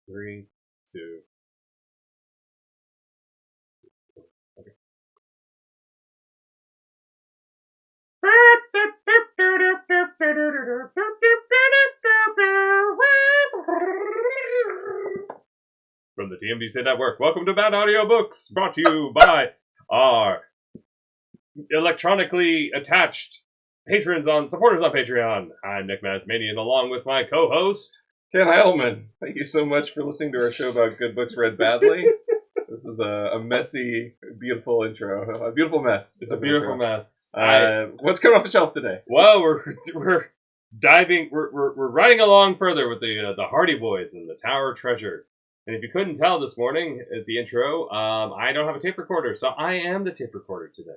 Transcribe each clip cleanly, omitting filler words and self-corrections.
3, 2. Okay. From the TMBC Network, welcome to BadAudiobooks, brought to you by our electronically attached supporters on Patreon. I'm Nick Mazmanian, along with my co-host, Ken Heidelman. Thank you so much for listening to our show about good books read badly. This is a messy, beautiful intro. A beautiful mess. It's a beautiful mess. What's coming off the shelf today? Well, we're diving. We're riding along further with the Hardy Boys and the Tower of Treasure. And if you couldn't tell this morning at the intro, I don't have a tape recorder, so I am the tape recorder today.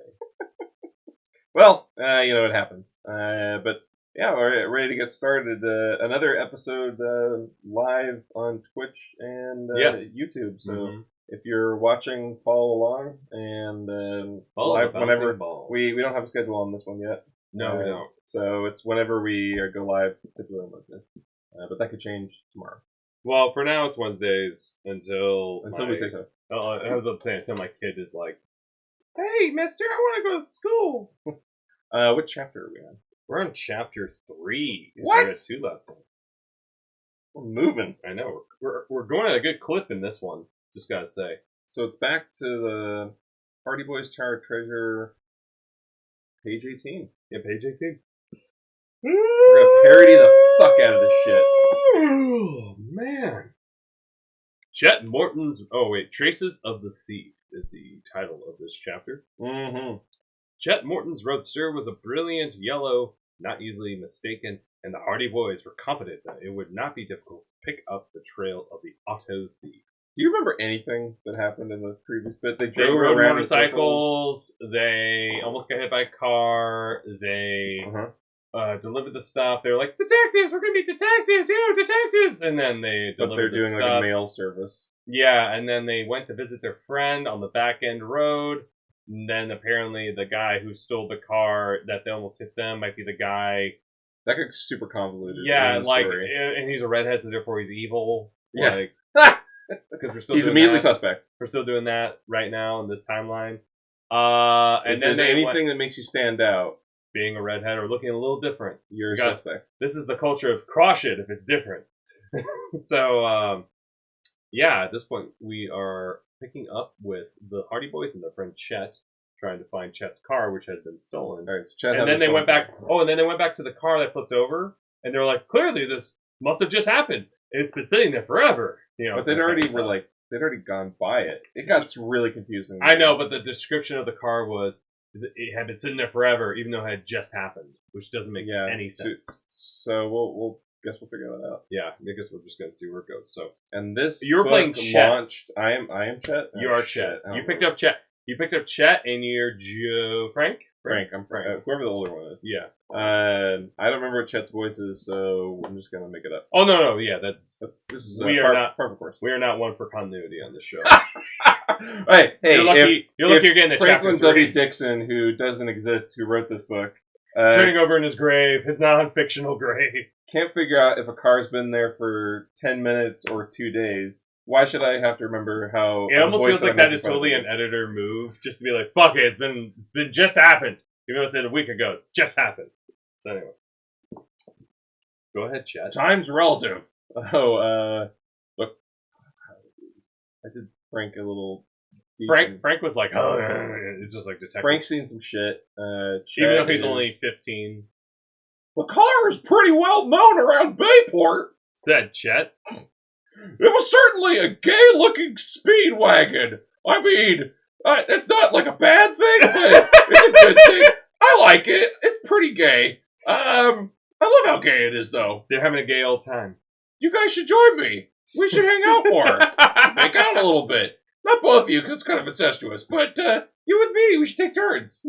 Well, it happens. But yeah, we're ready to get started. Another episode live on Twitch and YouTube. So if you're watching, follow along and live whenever. We don't have a schedule on this one yet. No, we don't. So it's whenever we go live. But that could change tomorrow. Well, for now it's Wednesdays until we say so. I was about to say until my kid is like, "Hey, mister, I want to go to school." What chapter are we on? We're on chapter 3. What? We had 2 last time. We're moving. I know. We're going at a good clip in this one. Just gotta say. So it's back to the Hardy Boys Tower of Treasure, page 18. Yeah, page 18. We're gonna parody the fuck out of this shit. Oh, man. Chet Morton's... Oh, wait. Traces of the Thief is the title of this chapter. Mm-hmm. Chet Morton's roadster was a brilliant yellow, not easily mistaken, and the Hardy Boys were confident that it would not be difficult to pick up the trail of the auto thief. Do you remember anything that happened in the previous bit? They They rode around motorcycles, they almost got hit by a car, they... delivered the stuff. They were like, "Detectives, we're gonna be detectives, detectives!" And then they delivered the stuff. They're doing like a mail service. Yeah, and then they went to visit their friend on the back end road. And then apparently the guy who stole the car that they almost hit them might be the guy. That gets super convoluted. Yeah, and he's a redhead, so therefore he's evil. Yeah, because we're still. He's immediately suspect. We're still doing that right now in this timeline. And then anything that makes you stand out. Being a redhead or looking a little different, you're a suspect. This is the culture of crush it if it's different. So, at this point, we are picking up with the Hardy Boys and their friend Chet, trying to find Chet's car, which had been stolen. All right, so Chet and then they went back. Oh, and then they went back to the car that flipped over, and they were like, "Clearly, this must have just happened. It's been sitting there forever." But they'd already gone by it. It got really confusing. I know, but the description of the car was. It had been sitting there forever, even though it had just happened, which doesn't make any sense. So we'll figure that out. Yeah, I guess we're just gonna see where it goes. So, and this you're playing Chet. Launched. I am Chet. You are Chet. You picked up Chet. You picked up Chet, and you're Frank. I'm Frank. Whoever the older one is. Yeah. I don't remember what Chet's voice is, so I'm just gonna make it up. Oh no, yeah, this is par for course. We are not one for continuity on this show. Hey, you're lucky you're getting the Franklin W. Dixon, who doesn't exist, who wrote this book, is turning over in his grave, his non-fictional grave. Can't figure out if a car's been there for 10 minutes or 2 days. Why should I have to remember how? It almost feels like that is totally an editor move, just to be like, "Fuck it, it's been just happened." Even though it said a week ago, it's just happened. So anyway, go ahead, Chet. Time's relative. Look, I did Frank a little. Frank was like, "Oh, it's just like detective." Frank's seen some shit. Even though he's only 15. The car is pretty well known around Bayport, said Chet. It was certainly a gay-looking speed wagon. I mean, it's not like a bad thing, but it's a good thing. I like it. It's pretty gay. I love how gay it is, though. They're having a gay old time. You guys should join me. We should hang out more. Make out a little bit. Not both of you, because it's kind of incestuous, but you with me, we should take turns.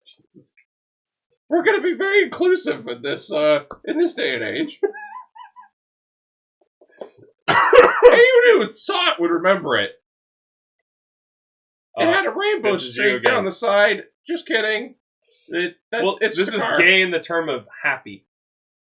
Jesus. We're going to be very inclusive in this day and age. Anyone who saw it would remember it. It had a rainbow streak down the side. Just kidding. This is gay in the term of happy.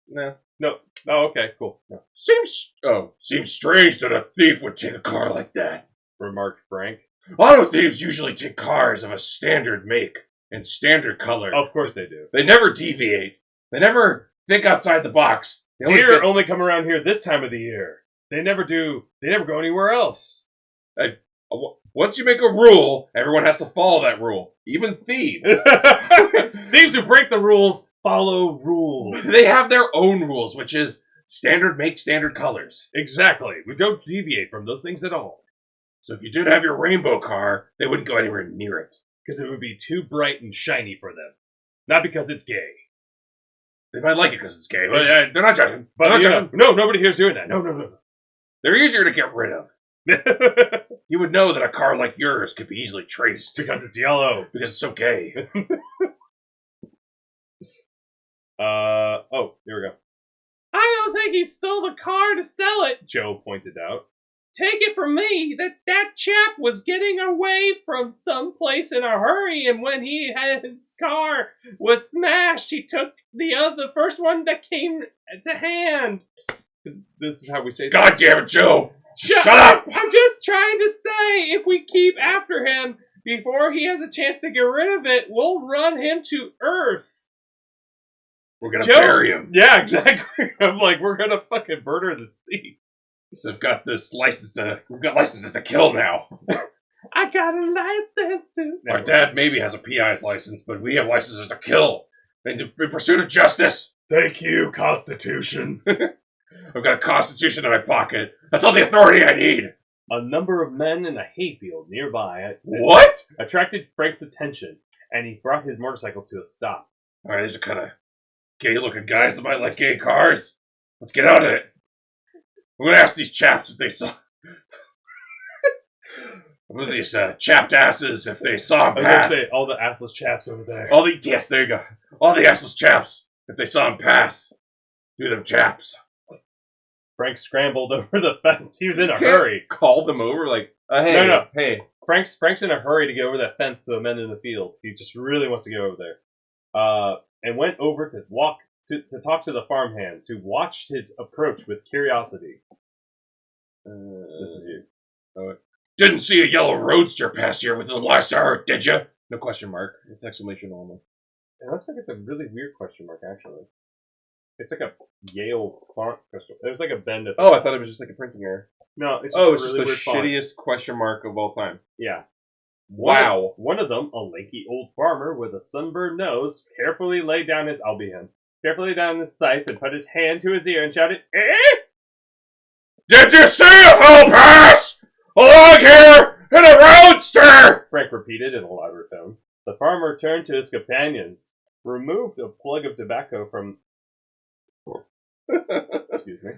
No. No. Oh, okay, cool. No. Seems strange that a thief would take a car like that, remarked Frank. Auto thieves usually take cars of a standard make and standard color. Of course they do. They never deviate. They never think outside the box. Deer only come around here this time of the year. They never do. They never go anywhere else. Once you make a rule, everyone has to follow that rule. Even thieves. Thieves who break the rules follow rules. They have their own rules, which is standard make, standard colors. Exactly. We don't deviate from those things at all. So if you did have your rainbow car, they wouldn't go anywhere near it. Because it would be too bright and shiny for them. Not because it's gay. They might like it because it's gay. But they're not judging. No, nobody here's doing that. No. They're easier to get rid of. You would know that a car like yours could be easily traced. Because it's yellow. Because it's so gay. Here we go. I don't think he stole the car to sell it, Joe pointed out. Take it from me that chap was getting away from someplace in a hurry, and when his car was smashed, he took the first one that came to hand. This is how we say that. God damn it, Joe! Shut up! I'm just trying to say, if we keep after him before he has a chance to get rid of it, we'll run him to earth. We're gonna bury him. Yeah, exactly. I'm like, we're gonna fucking murder this thief. We've got licenses to kill now. I got a license to. Our dad maybe has a PI's license, but we have licenses to kill. In pursuit of justice. Thank you, Constitution. I've got a Constitution in my pocket. That's all the authority I need. A number of men in a hayfield nearby attracted Frank's attention, and he brought his motorcycle to a stop. All right, these are kind of gay-looking guys that might like gay cars. Let's get out of it. I'm going to ask these chaps if they saw... these chapped asses if they saw him pass. I was going to say, all the assless chaps over there. Yes, there you go. All the assless chaps if they saw him pass. Do them chaps. Frank scrambled over the fence. He was in a hurry. Called them over like, hey. No. Hey. Frank's in a hurry to get over that fence to the men in the field. He just really wants to get over there. And went over to talk to the farmhands, who watched his approach with curiosity. This is you. Didn't see a yellow roadster pass here within the last hour, did you? No question mark. It's exclamation only. It looks like it's a really weird question mark, actually. It's like a Yale font question. There's like a bend at the I thought it was just like a printing error. No, it's just really just the shittiest question mark of all time. Yeah. Wow. One of them, a lanky old farmer with a sunburned nose, carefully laid down his scythe and put his hand to his ear and shouted, "Eh? Did you see a fellow pass along here in a roadster?" Frank repeated in a louder tone. The farmer turned to his companions, removed a plug of tobacco from... Excuse me.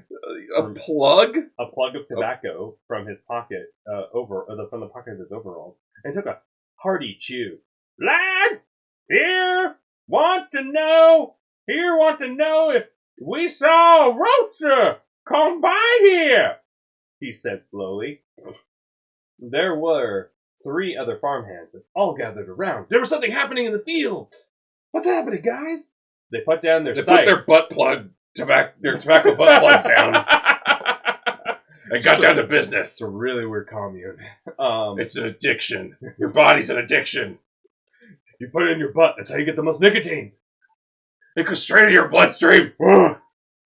A plug? A plug of tobacco from his pocket, from the pocket of his overalls, and took a hearty chew. "Lad, here want to know if we saw a roadster come by here," he said slowly. There were 3 other farmhands, and all gathered around. There was something happening in the field. What's happening, guys? They put down their scythes. Put their tobacco butt plugs down. And got down to business. It's a really weird commune. It's an addiction. Your body's an addiction. You put it in your butt. That's how you get the most nicotine. It goes straight into your bloodstream.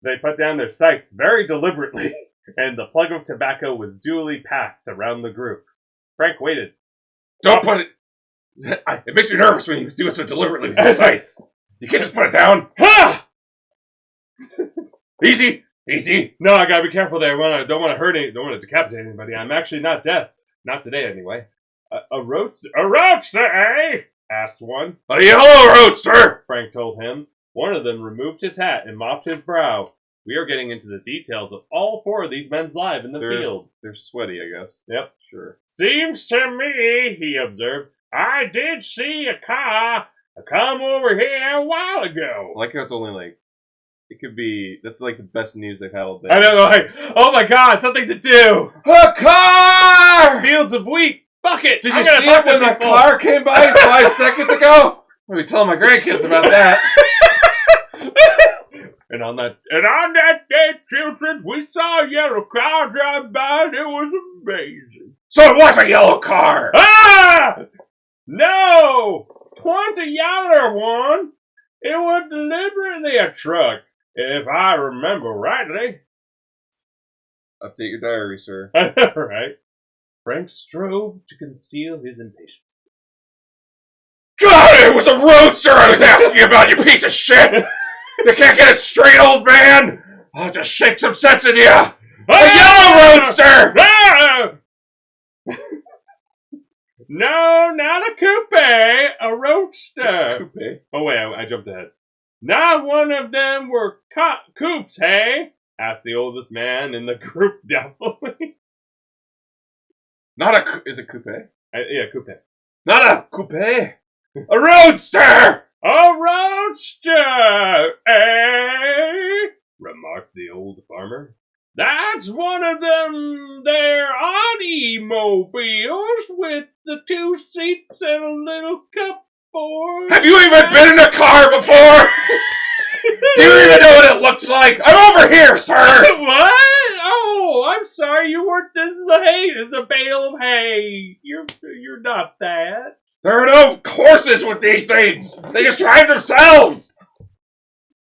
They put down their scythes very deliberately, and the plug of tobacco was duly passed around the group. Frank waited. Don't put it... It makes me nervous when you do it so deliberately with your scythe. You can't just put it down. Ha! Easy. No, I gotta be careful there. Don't want to decapitate anybody. I'm actually not deaf. Not today, anyway. A roadster, eh? Asked one. A yellow roadster, Frank told him. One of them removed his hat and mopped his brow. We are getting into the details of all 4 of these men's lives in the field. They're sweaty, I guess. Yep. Sure. Seems to me, he observed, I did see a car come over here a while ago. I like how it's only like... It could be... That's like the best news they've had all day. I know, like, oh my god, something to do! A car! Fields of wheat! Fuck it! Did you see it when the car came by 5 seconds ago? I'll be telling my grandkids about that. And on that day, children, we saw a yellow car drive by, and it was amazing. So it was a yellow car! Ah! No! 'Twa'n't a yellow one. It was deliberately a truck, if I remember rightly. Update your diary, sir. Right. Frank strove to conceal his impatience. God, it was a roadster I was asking you about, you piece of shit! You can't get it straight, old man! I'll just shake some sense in you! A yellow roadster! No, not a coupe, a roadster. Coupe? Oh wait, I jumped ahead. Not one of them were coupes, hey? Asked the oldest man in the group doubtfully. Is it coupe? Yeah, coupe. Not a coupe! A roadster! A roadster, eh? Remarked the old farmer. That's one of them there Audiomobiles with the 2 seats and a little cupboard. Have you even been in a car before? Do you even know what it looks like? I'm over here, sir! What? Oh, I'm sorry, you weren't. This is a bale of hay. You're not that. There are no horses with these things! They just drive themselves!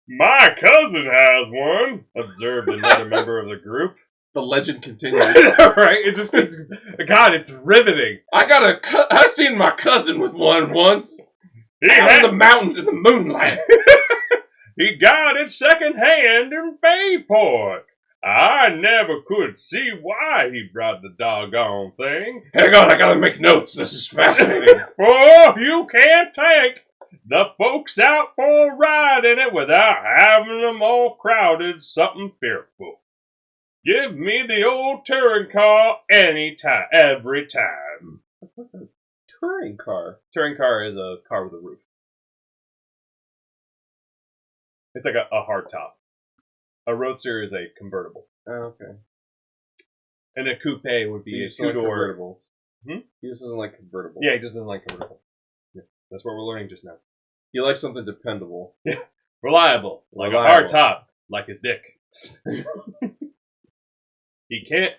My cousin has one, observed another member of the group. The legend continues. Right? It just keeps... God, it's riveting. I've seen my cousin with one once. Out in the mountains in the moonlight. He got it secondhand in Bayport. I never could see why he brought the doggone thing. Hang on, I gotta make notes. This is fascinating. For you can't take the folks out for a ride in it without having them all crowded something fearful. Give me the old touring car every time. What's a touring car? Touring car is a car with a roof. It's like a hard top. A roadster is a convertible. Oh, okay. And a coupe would be a two-door. Like convertibles. He just doesn't like convertibles. Yeah, he just doesn't like convertible. Yeah, that's what we're learning just now. He likes something dependable. Yeah, reliable. Like a hard top. Like his dick. He can't.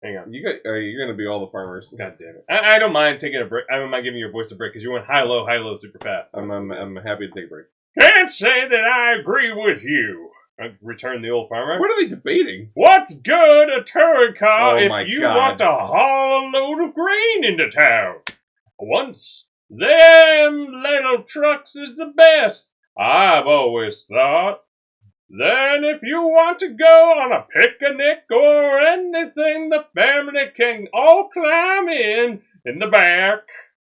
Hang on. You're going to be all the farmers. God damn it. I don't mind taking a break. I don't mind giving your voice a break because you went high, low, super fast. I'm happy to take a break. Can't say that I agree with you, returned the old farmer. What are they debating? What's good a touring car if you God. want to haul a load of grain into town? Once, them little trucks is the best, I've always thought. Then if you want to go on a picnic or anything, the family can all climb in the back.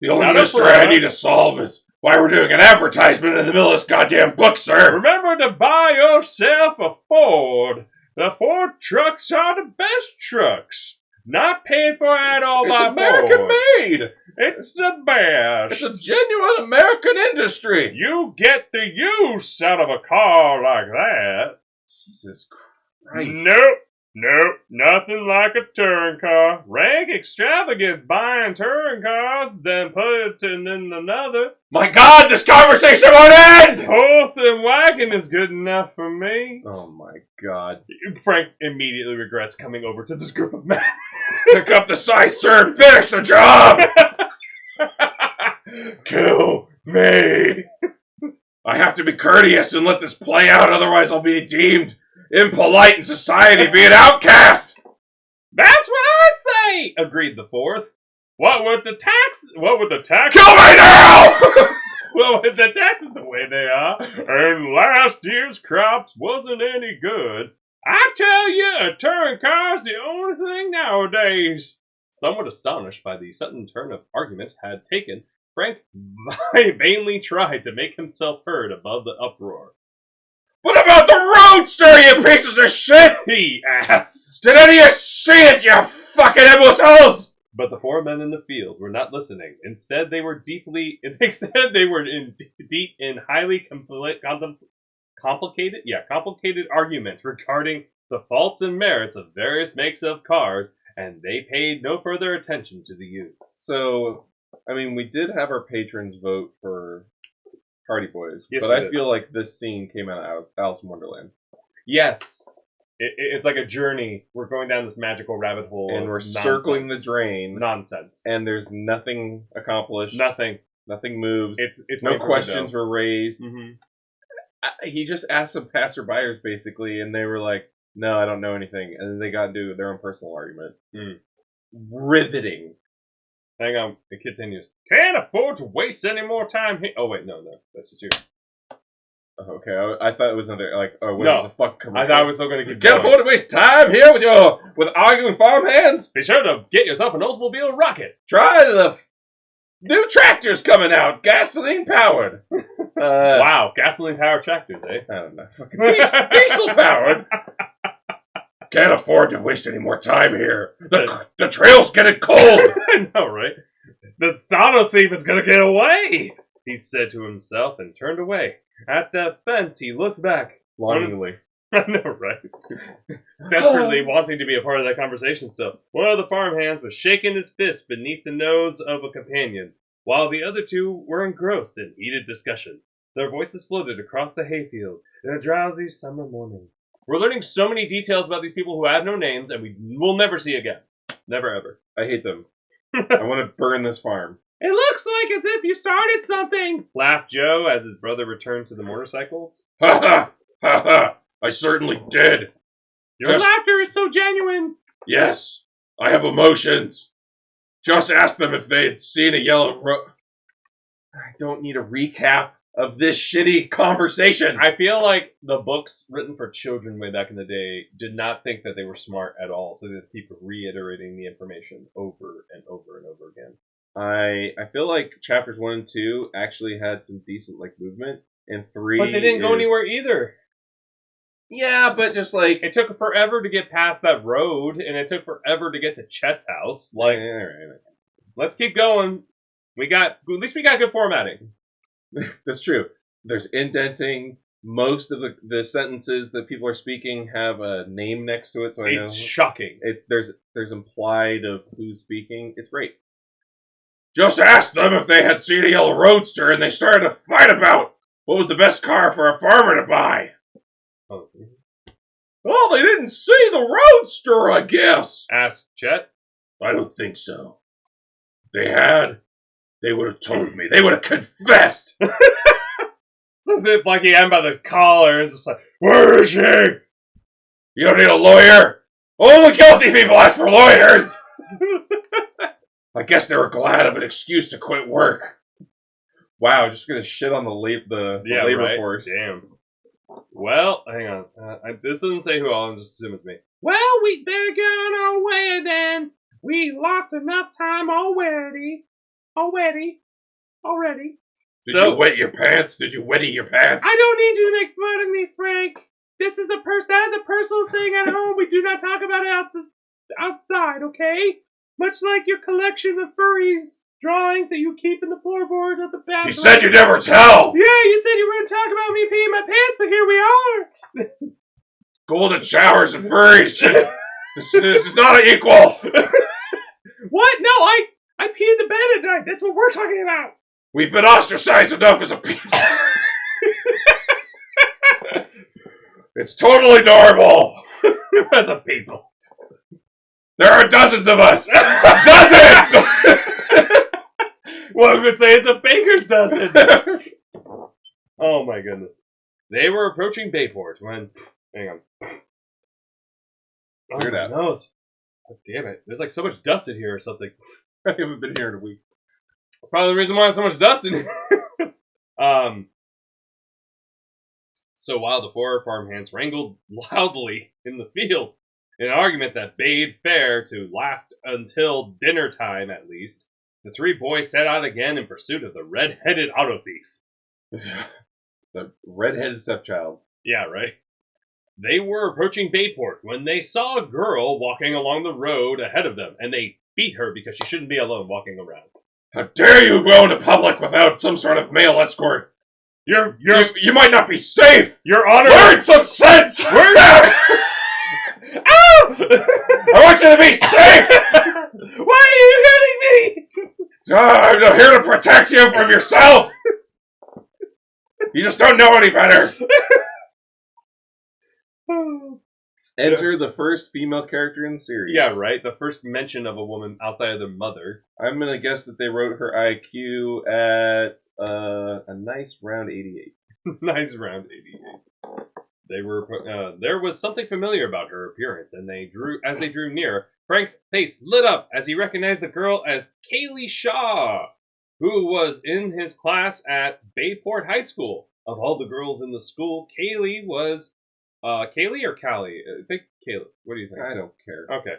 The only mystery I need to solve is why we're doing an advertisement in the middle of this goddamn book, sir. Remember to buy yourself a Ford. The Ford trucks are the best trucks. Not paid for at all by Ford. It's American made. It's the best. It's a genuine American industry. You get the use out of a car like that. Jesus Christ. Nope, nothing like a touring car. Rank extravagance buying touring cars, then put it in another. My God, this conversation won't end! Horse and wagon is good enough for me. Oh my God. Frank immediately regrets coming over to this group of men. Pick up the scythe, sir, and finish the job! Kill me. I have to be courteous and let this play out, otherwise I'll be deemed impolite in society, be an outcast! That's what I say, agreed the fourth. What with the tax? Kill me now! Well, with the taxes the way they are, and last year's crops wasn't any good, I tell you, a touring car's the only thing nowadays. Somewhat astonished by the sudden turn of argument had taken, Frank vainly tried to make himself heard above the uproar. What about the roadster, you pieces of shit? He asked. Did any of you see it, you fucking imbeciles? But the 4 men in the field were not listening. Instead, they were deep in highly complicated arguments regarding the faults and merits of various makes of cars, and they paid no further attention to the youth. So, I mean, we did have our patrons vote for Party Boys, yes, but I feel like this scene came out of Alice in Wonderland. Yes. It's like a journey. We're going down this magical rabbit hole. And we're circling the drain. Nonsense. And there's nothing accomplished. Nothing. Nothing moves. It's no questions were raised. Mm-hmm. He just asked some passerbyers, basically, and they were like, no, I don't know anything. And then they got into their own personal argument. Mm. Riveting. Hang on. It continues. Can't afford to waste any more time here. Oh, wait. No. That's just you. Okay, I thought it was another, like, oh, what no, the fuck coming I thought I was still going to keep Can't going. afford to waste time here with arguing farmhands. Be sure to get yourself an Oldsmobile rocket. Try the new tractors coming out, gasoline powered. Wow, gasoline powered tractors, eh? I don't know, fucking diesel powered. Can't afford to waste any more time here. The trail's getting cold. I know, right? The Thano thief is going to get away, he said to himself and turned away. At the fence, he looked back. Longingly. I know, right? Desperately wanting to be a part of that conversation still. One of the farmhands was shaking his fist beneath the nose of a companion, while the other two were engrossed in heated discussion. Their voices floated across the hayfield in a drowsy summer morning. We're learning so many details about these people who have no names and we will never see again. Never, ever. I hate them. I want to burn this farm. It looks like as if you started something, laughed Joe as his brother returned to the motorcycles. Ha ha! Ha ha! I certainly did. Your laughter is so genuine. Yes, I have emotions. Just ask them if they'd seen a yellow I don't need a recap of this shitty conversation. I feel like the books written for children way back in the day did not think that they were smart at all, so they keep reiterating the information over and over and over again. I feel like chapters 1 and 2 actually had some decent movement, and 3. But they didn't go anywhere either. Yeah, but just like it took forever to get past that road, and it took forever to get to Chet's house. Like, right. Let's keep going. At least we got good formatting. That's true. There's indenting. Most of the sentences that people are speaking have a name next to it, so I know it's shocking. There's implied of who's speaking. It's great. Just ask them if they had seen a yellow roadster and they started to fight about what was the best car for a farmer to buy. Oh, well, they didn't see the roadster, I guess. Asked Chet. I don't think so. If they had, they would have told me. They would have confessed. As if like he had by the collar. It's just like, where is she? You don't need a lawyer. Only guilty people ask for lawyers. I guess they were glad of an excuse to quit work. Wow, just gonna shit on the labor force. Damn. Well, hang on. This doesn't say who all. I'm just assuming it's me. Well, we'd better get on our way then. We lost enough time already. Did you wet your pants? Did you wetty your pants? I don't need you to make fun of me, Frank. That is a personal thing at home. We do not talk about it outside, okay? Much like your collection of furries drawings that you keep in the floorboard of the bathroom. You said you'd never tell! Yeah, you said you were going to talk about me peeing my pants, but here we are! Golden showers and furries! This is not equal! What? No, I pee in the bed at night. That's what we're talking about! We've been ostracized enough as a people. It's totally normal! As a people. There are dozens of us! Dozens! Well, I would say it's a baker's dozen. Oh my goodness. They were approaching Bayport when... Hang on. Oh, Hear that. my nose. Oh, damn it. There's like so much dust in here or something. I haven't been here in a week. That's probably the reason why there's so much dust in here. So while the four farmhands wrangled loudly in the field, in an argument that bade fair to last until dinner time at least, the three boys set out again in pursuit of the red-headed auto thief. The red-headed stepchild. Yeah, right. They were approaching Bayport when they saw a girl walking along the road ahead of them, and they beat her because she shouldn't be alone walking around. How dare you go into public without some sort of male escort? You might not be safe! Your Honor! Learn some sense! Ow! I want you to be safe! Why are you hitting me? I'm here to protect you from yourself! You just don't know any better! Enter the first female character in the series. Yeah, right? The first mention of a woman outside of their mother. I'm going to guess that they wrote her IQ at a nice round 88. Nice round 88. There was something familiar about her appearance, and as they drew near, Frank's face lit up as he recognized the girl as Kaylee Shaw, who was in his class at Bayport High School. Of all the girls in the school, Kaylee was... Kaylee or Callie? I think Kaylee. What do you think? I don't care. Okay.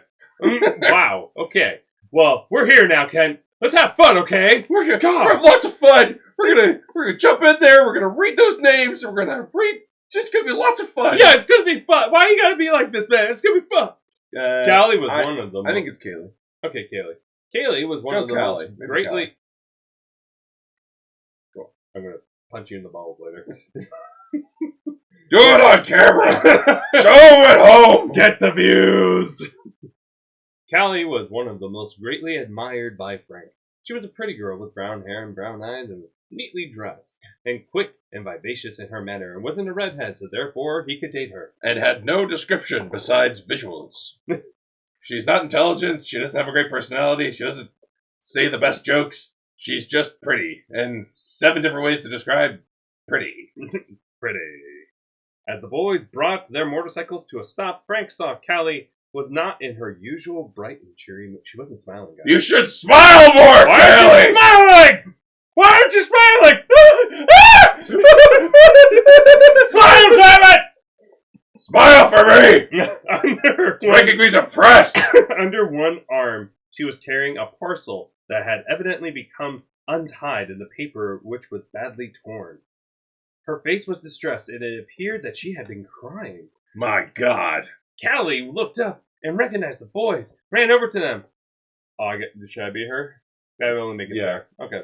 Wow. Okay. Well, we're here now, Ken. Let's have fun, okay? We're gonna have lots of fun. We're gonna jump in there. We're gonna read those names. And we're gonna read. Just gonna be lots of fun. Yeah, it's gonna be fun. Why you gotta be like this, man? It's gonna be fun. Callie was one of them. I think it's Kaylee. Okay, Kaylee. Kaylee was one of the most greatly... Cool. I'm gonna punch you in the balls later. Do it on camera! Show them at home! Get the views! Callie was one of the most greatly admired by Frank. She was a pretty girl with brown hair and brown eyes and was neatly dressed, and quick and vivacious in her manner, and wasn't a redhead, so therefore he could date her. And had no description besides visuals. She's not intelligent, she doesn't have a great personality, she doesn't say the best jokes, she's just pretty. And 7 different ways to describe pretty. Pretty. As the boys brought their motorcycles to a stop, Frank saw Callie was not in her usual bright and cheery mood. She wasn't smiling, guys. You should smile more, Why aren't you smiling? Why aren't you smiling? Smile, Simon! Smile for me! It's making me depressed! Under one arm, she was carrying a parcel that had evidently become untied in the paper, which was badly torn. Her face was distressed, and it appeared that she had been crying. My God. Callie looked up and recognized the boys, ran over to them. Oh, should I be her? I only make it there. Okay.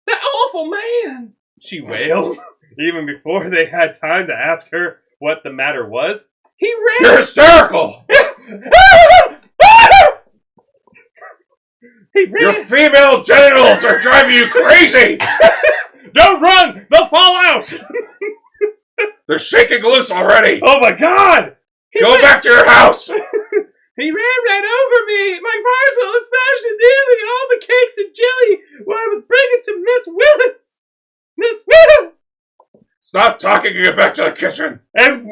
That awful man! She wailed. Even before they had time to ask her what the matter was, he ran. You're hysterical! He ran. Your female genitals are driving you crazy! Don't run! They'll fall out! They're shaking loose already! Oh my God! Go back to your house! He ran right over me, my parcel, and smashed it nearly all the cakes and jelly while I was bringing to Miss Willis. Miss Willis! Stop talking and get back to the kitchen! And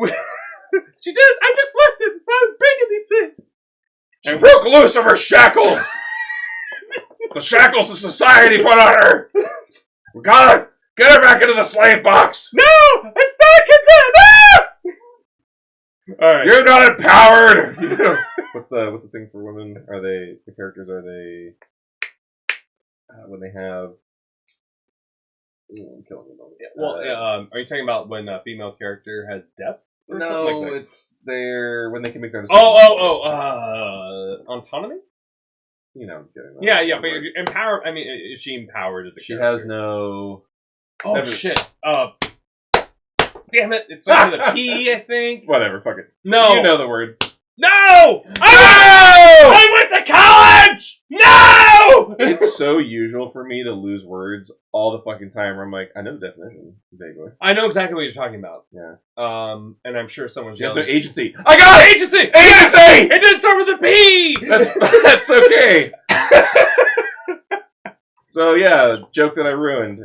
she did. I just left it while I was bringing these things. She broke loose of her shackles! The shackles of society put on her! We gotta get her back into the slave box! No! It's not kidnapped! No! Alright. You're not empowered! What's the thing for women? The characters when they have... I'm killing them. Yeah, well, are you talking about when a female character has depth? Or No, like that? it's when they can make their decisions. Autonomy? You know, I'm kidding. Yeah, but empower. I mean, is she empowered as a She character? has no. Oh shit! Damn it! It starts with a P, I think. Whatever, fuck it. No, You know the word. No! I went to college! No! It's so usual for me to lose words all the fucking time where I'm like, I know the definition, vaguely. I know exactly what you're talking about. Yeah. And I'm sure someone's She has yelling. no agency. I got it! Agency! Agency! It didn't start with a P! That's okay. So yeah, joke that I ruined.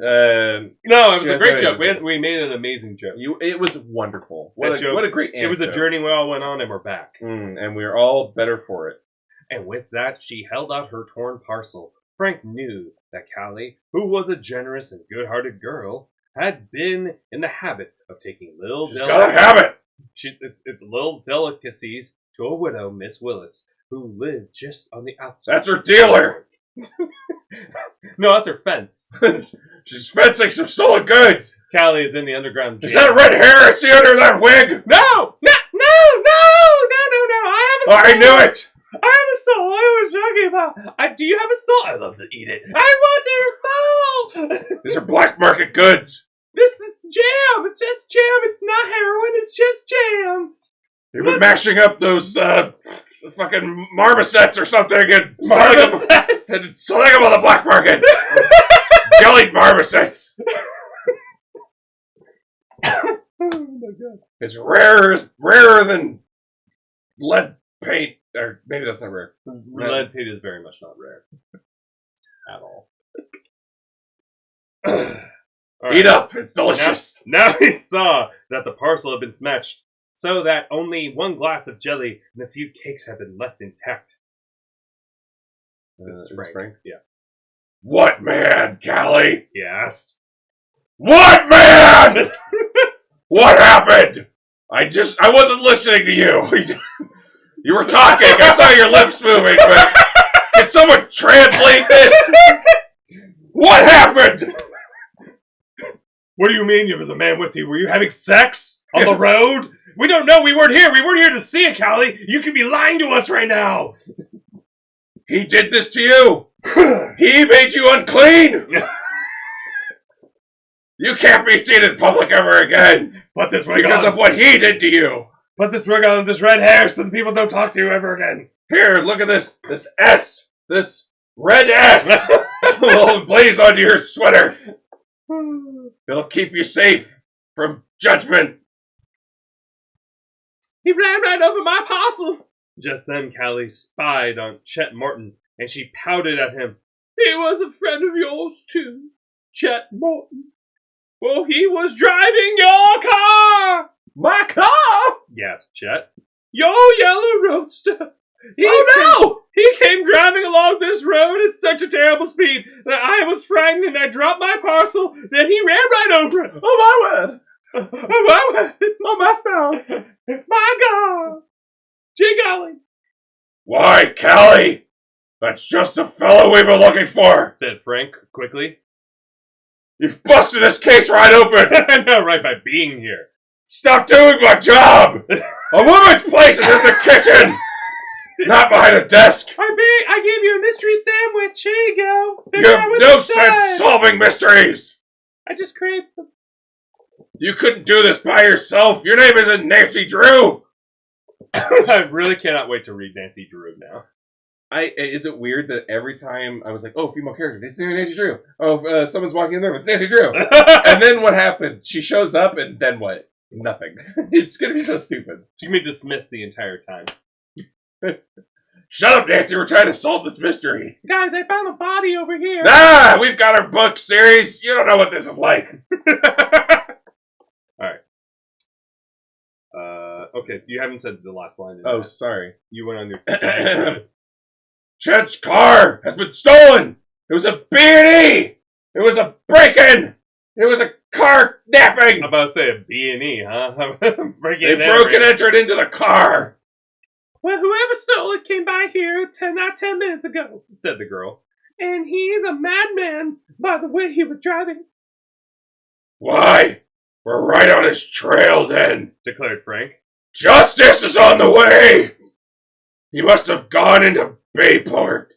No, it was a great joke. We made an amazing joke. It was wonderful. What a great anecdote. It was a journey we all went on, and we're back. And we're all better for it. And with that, she held out her torn parcel. Frank knew that Callie, who was a generous and good-hearted girl, had been in the habit of taking little delicacies to a widow, Miss Willis, who lived just on the outside. That's her dealer! No, that's her fence. She's fencing some stolen goods! Callie is in the underground jail. Is that red hair I see under that wig? No! I have a soul! I knew it! I have a soul! I was talking about. Do you have a soul? I love to eat it. I want your soul! These are black market goods! This is jam! It's just jam! It's not heroin, it's just jam! You've been mashing up those, fucking marmosets or something and selling them on the black market! Jellied marmosets! Oh my god. It's rarer than lead paint. Or maybe that's not rare. Lead paint is very much not rare. At all. All Eat up! It's delicious! Now he saw that the parcel had been smashed, so that only one glass of jelly and a few cakes had been left intact. This is Frank. Yeah. What man, Callie? He asked. What man? What happened? I wasn't listening to you. You were talking. I saw your lips moving, but can someone translate this? What happened? What do you mean there was a man with you? Were you having sex on the road? We don't know. We weren't here. We weren't here to see it, Callie. You could be lying to us right now. He did this to you. He made you unclean. You can't be seen in public ever again. Put this wig because on. of what he did to you. Put this wig on, this red hair, so the people don't talk to you ever again. Here, look at this S. This red S. Will blaze onto your sweater. It'll keep you safe from judgment. He ran right over my parcel. Just then, Callie spied on Chet Morton, and she pouted at him. He was a friend of yours, too, Chet Morton. Well, he was driving your car! My car? Gasped Chet. Your yellow roadster. No! He came driving along this road at such a terrible speed that I was frightened and I dropped my parcel. Then he ran right over it. Oh, my word. Oh, my word. Oh, my spell. My God. Gee golly. Why, Callie? That's just the fellow we've been looking for, said Frank quickly. You've busted this case right open. I know, right, by being here. Stop doing my job. A woman's place is in the kitchen. Not behind a desk. I gave you a mystery sandwich. Here you go. You have no sense solving mysteries. I just craved them. You couldn't do this by yourself. Your name isn't Nancy Drew. I really cannot wait to read Nancy Drew now. Is it weird that every time I was like, oh, female character, this is Nancy Drew. Oh, someone's walking in there, it's Nancy Drew. And then what happens? She shows up, and then what? Nothing. It's gonna be so stupid. She can be dismissed the entire time. Shut up, Nancy. We're trying to solve this mystery. Guys, I found a body over here. Ah, we've got our book series. You don't know what this is like. Alright. Okay, you haven't said the last line. Oh, sorry. You went on your... Chet's car has been stolen. It was a B&E. It was a break-in. It was a car napping. I'm about to say a B&E, huh? They broke and entered into the car. Well, whoever stole it came by here 10 minutes ago, said the girl. And he's a madman by the way he was driving. Why? We're right on his trail then, declared Frank. Justice is on the way. He must have gone into Bayport.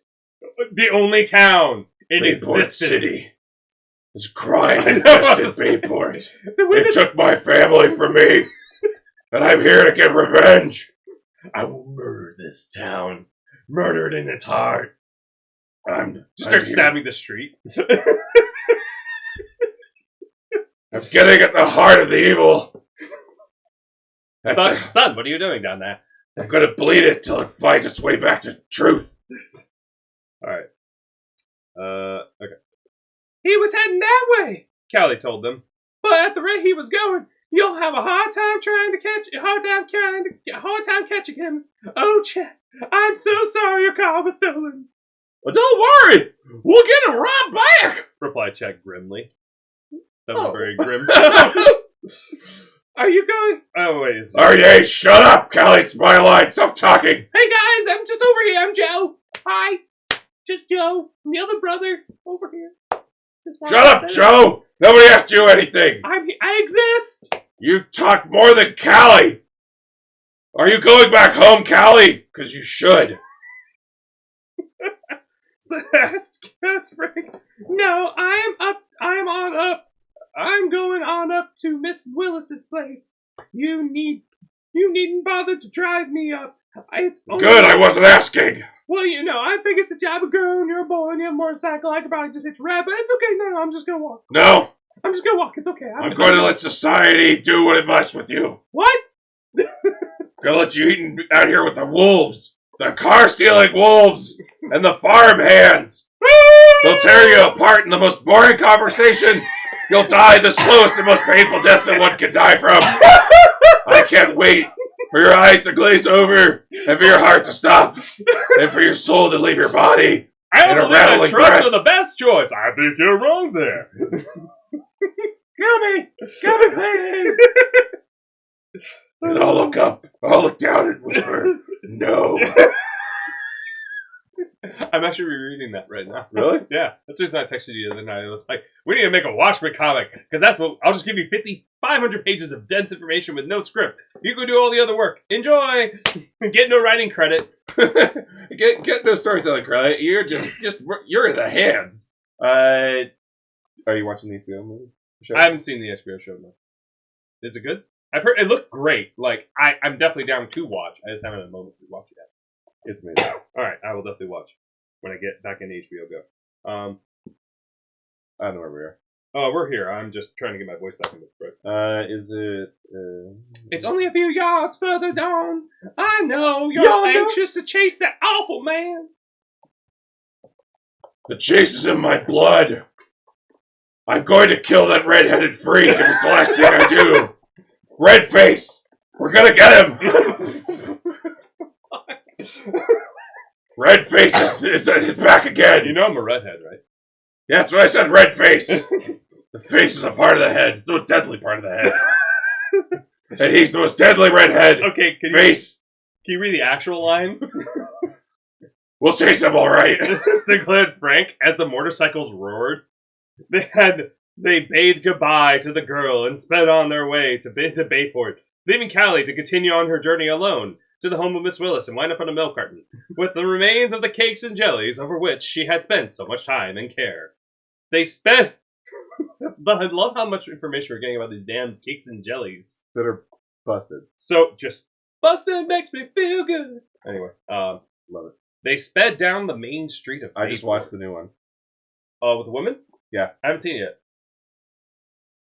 The only town in Bayport existence. City. It's crime infested Bayport. They took my family from me, and I'm here to get revenge. I will murder this town. Murder it in its heart. I'm start stabbing the street. I'm getting at the heart of the evil. Son, what are you doing down there? I'm gonna bleed it till it finds its way back to truth. Alright. Okay. He was heading that way, Callie told them. But at the rate he was going, you'll have a hard time catching him. Oh, Chet, I'm so sorry your car was stolen. Well, don't worry, we'll get him right back, replied Chet grimly. That was very grim. Are you going? Oh, wait. RJ, shut up, Callie, it's my line. Stop talking. Hey, guys, I'm just over here. I'm Joe. Hi. Just Joe. I'm the other brother over here. Shut up, Joe. Nobody asked you anything. I exist. You talk more than Callie. Are you going back home, Callie? Because you should. So that's Frank. No, I'm going on up to Miss Willis's place. You needn't bother to drive me up. Good, I wasn't asking. Well, you know, I think it's a job of girl and you're a boy and you have a motorcycle. I could probably just hit your ride, but it's okay. No, I'm just gonna walk. No, I'm just gonna walk. It's okay. I'm going to let society do what it must with you. What? I'm gonna let you eat out here with the wolves. The car-stealing wolves. And the farm hands. They'll tear you apart in the most boring conversation. You'll die the slowest and most painful death that one can die from. I can't wait for your eyes to glaze over, and for your heart to stop, and for your soul to leave your body. I don't believe that trucks are the best choice. I think you're wrong there. Kill me, please. And I'll look up, I'll look down and whisper, no. I'm actually rereading that right now. Really? Yeah. That's the reason I texted you the other night. I was like, we need to make a Watchmen comic, because that's what I'll just give you 500 pages of dense information with no script. You can do all the other work. Enjoy. Get no writing credit. Get no storytelling credit. You're you're in the hands. Are you watching the HBO movie? Show? I haven't seen the HBO show, no. Is it good? I've heard it looked great. Like, I'm definitely down to watch. I just haven't had a moment to watch it yet. It's amazing. Alright, I will definitely watch when I get back into HBO Go. I don't know where we are. Oh, we're here. I'm just trying to get my voice back in the script. Is it... It's only a few yards further down. I know you're anxious to chase that awful man. The chase is in my blood. I'm going to kill that red-headed freak if it's the last thing I do. Red face! We're gonna get him! Red face is back again. You know I'm a redhead, right? Yeah, that's what I said, red face. The face is a part of the head. It's the most deadly part of the head. And he's the most deadly redhead. Okay, can you read the actual line? We'll chase him, all right. Declared Frank as the motorcycles roared. They bade goodbye to the girl and sped on their way to Bayport, leaving Callie to continue on her journey alone to the home of Miss Willis and wind up on a milk carton with the remains of the cakes and jellies over which she had spent so much time and care. They sped... But I love how much information we're getting about these damn cakes and jellies. That are busted. So, just... Busted makes me feel good. Anyway, love it. They sped down the main street of Bayport. I just watched the new one. With the women? Yeah. I haven't seen it yet.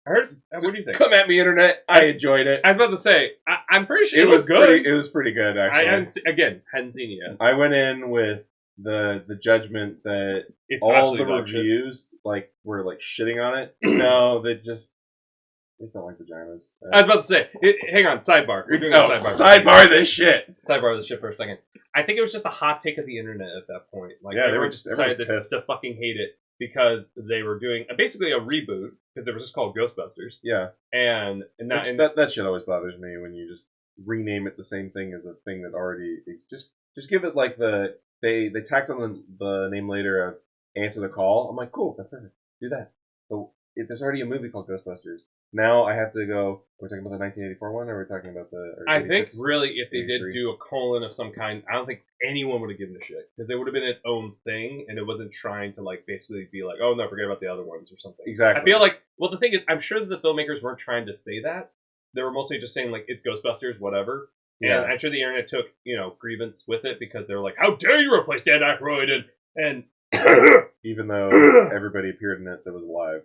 I heard. What do you think? Come at me, internet. I enjoyed it. I was about to say, I'm pretty sure it was good. It was pretty good, actually. I hadn't seen it yet. I went in with the judgment that it's all the reviews were shitting on it. No, they just don't like vaginas. I was about to say, hang on, sidebar. We're doing sidebar this shit. Sidebar this shit for a second. I think it was just a hot take of the internet at that point. Everyone just decided to fucking hate it because they were doing basically a reboot because they were just called Ghostbusters. Yeah, and that shit always bothers me when you just rename it the same thing as a thing that already exists. Just give it they tacked on the name later of Answer the Call. I'm like, cool, that's perfect. Do that. But there's already a movie called Ghostbusters. Now I have to go. Are we talking about the 1984 one, or are we talking about the? I think really, if they did do a colon of some kind, I don't think anyone would have given a shit because it would have been its own thing, and it wasn't trying to basically be like, oh no, forget about the other ones or something. Exactly. I feel like, well, the thing is, I'm sure that the filmmakers weren't trying to say that. They were mostly just saying it's Ghostbusters, whatever. Yeah. And I'm sure the internet took grievance with it because they were like, how dare you replace Dan Aykroyd and even though everybody appeared in it that was alive.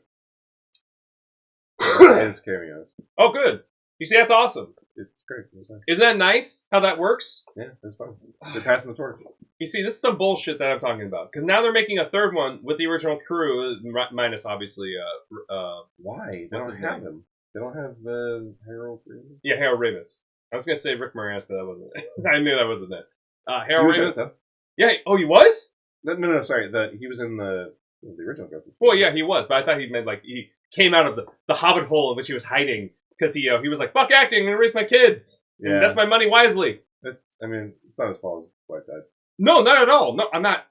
His cameos. Oh, good. You see, that's awesome. It's great. Isn't that nice how that works? Yeah, it's fun. They're passing the torch. You see, this is some bullshit that I'm talking about. Because now they're making a third one with the original crew, minus, obviously, why? They don't have him. They don't have Harold Ramis? Yeah, Harold Ramis. I was going to say Rick Moranis, but that wasn't it. I knew that wasn't it. Harold Ramis. Though. Yeah, oh, he was? No, sorry. He was in the original Ghostbusters. Well, yeah, he was, but I thought he meant he came out of the hobbit hole in which he was hiding because he was like, fuck acting, I'm gonna raise my kids. Yeah, that's my money wisely. It's not his fault. White died. No, not at all. No, I'm not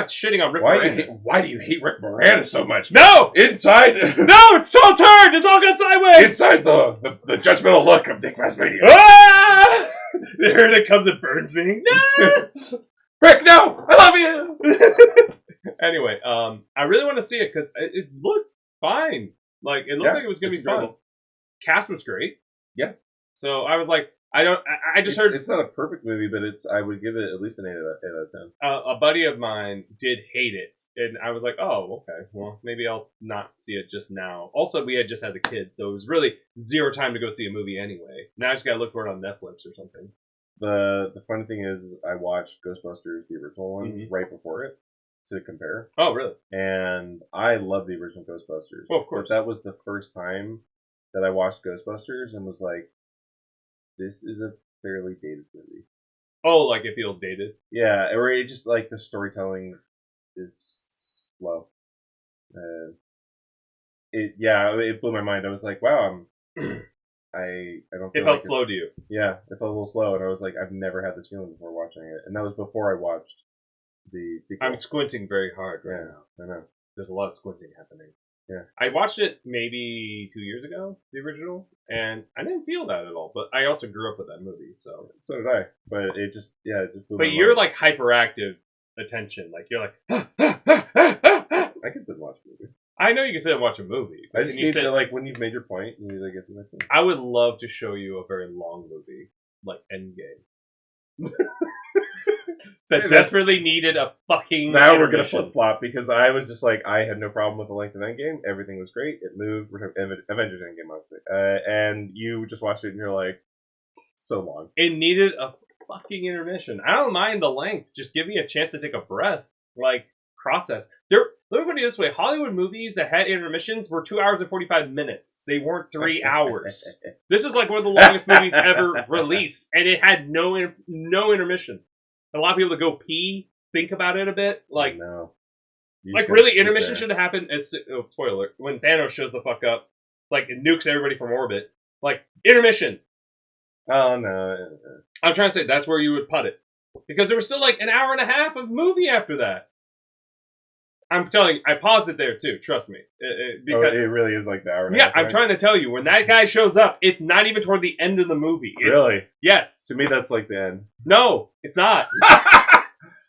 shitting on Rick Moranis. Why do you hate Rick Moranis so much? No, inside. No, it's all turned. It's all gone sideways. Inside the judgmental look of Dick Mazmanian. Ah! There it comes and burns me. No! Rick, no, I love you. Anyway, I really want to see it because it looked fine. It looked like it was going to be fun. Cast was great. Yeah. So I was like, I just heard it's not a perfect movie, but I would give it at least an 8 out of 10. A buddy of mine did hate it, and I was like, oh, okay, well, maybe I'll not see it just now. Also, we had just had the kids, so it was really zero time to go see a movie anyway. Now I just gotta look for it on Netflix or something. The funny thing is, I watched Ghostbusters, the original one, right before it to compare. Oh, really? And I love the original Ghostbusters. Well, of course. But that was the first time that I watched Ghostbusters and was like, this is a fairly dated movie. Oh, like it feels dated? Yeah, or it just like the storytelling is slow. It blew my mind. I was like, wow, I don't feel it felt slow to you. Yeah, it felt a little slow, and I was like, I've never had this feeling before watching it. And that was before I watched the sequel. I'm squinting very hard right now. I know. There's a lot of squinting happening. Yeah. I watched it maybe 2 years ago, the original, and I didn't feel that at all. But I also grew up with that movie, so did I. But it just blew But my you're mind. like hyperactive attention. Like you're like I can sit and watch a movie. I know you can sit and watch a movie. I just need to, like, when you've made your point, you need to get to the next one. I would love to show you a very long movie, like Endgame. that desperately needed a fucking Now intermission. we're going to flip-flop, because I was just like, I had no problem with the length of Endgame. Everything was great. It moved. Avengers Endgame, obviously. And you just watched it, and you're like, so long. It needed a fucking intermission. I don't mind the length. Just give me a chance to take a breath. Like, process. Let me put it this way. Hollywood movies that had intermissions were 2 hours and 45 minutes. They weren't 3 hours. This is like one of the longest movies ever released, and it had no intermission. A lot of people that go pee, think about it a bit. Like, no. Like really, intermission should have happened as spoiler when Thanos shows the fuck up, like it nukes everybody from orbit. Like intermission. Oh no! I'm trying to say that's where you would put it, because there was still like an hour and a half of movie after that. I'm telling you, I paused it there too. Trust me, because it really is like the hour and a half. Yeah, I'm trying to tell you, when that guy shows up, it's not even toward the end of the movie. Really? Yes. To me, that's like the end. No, it's not.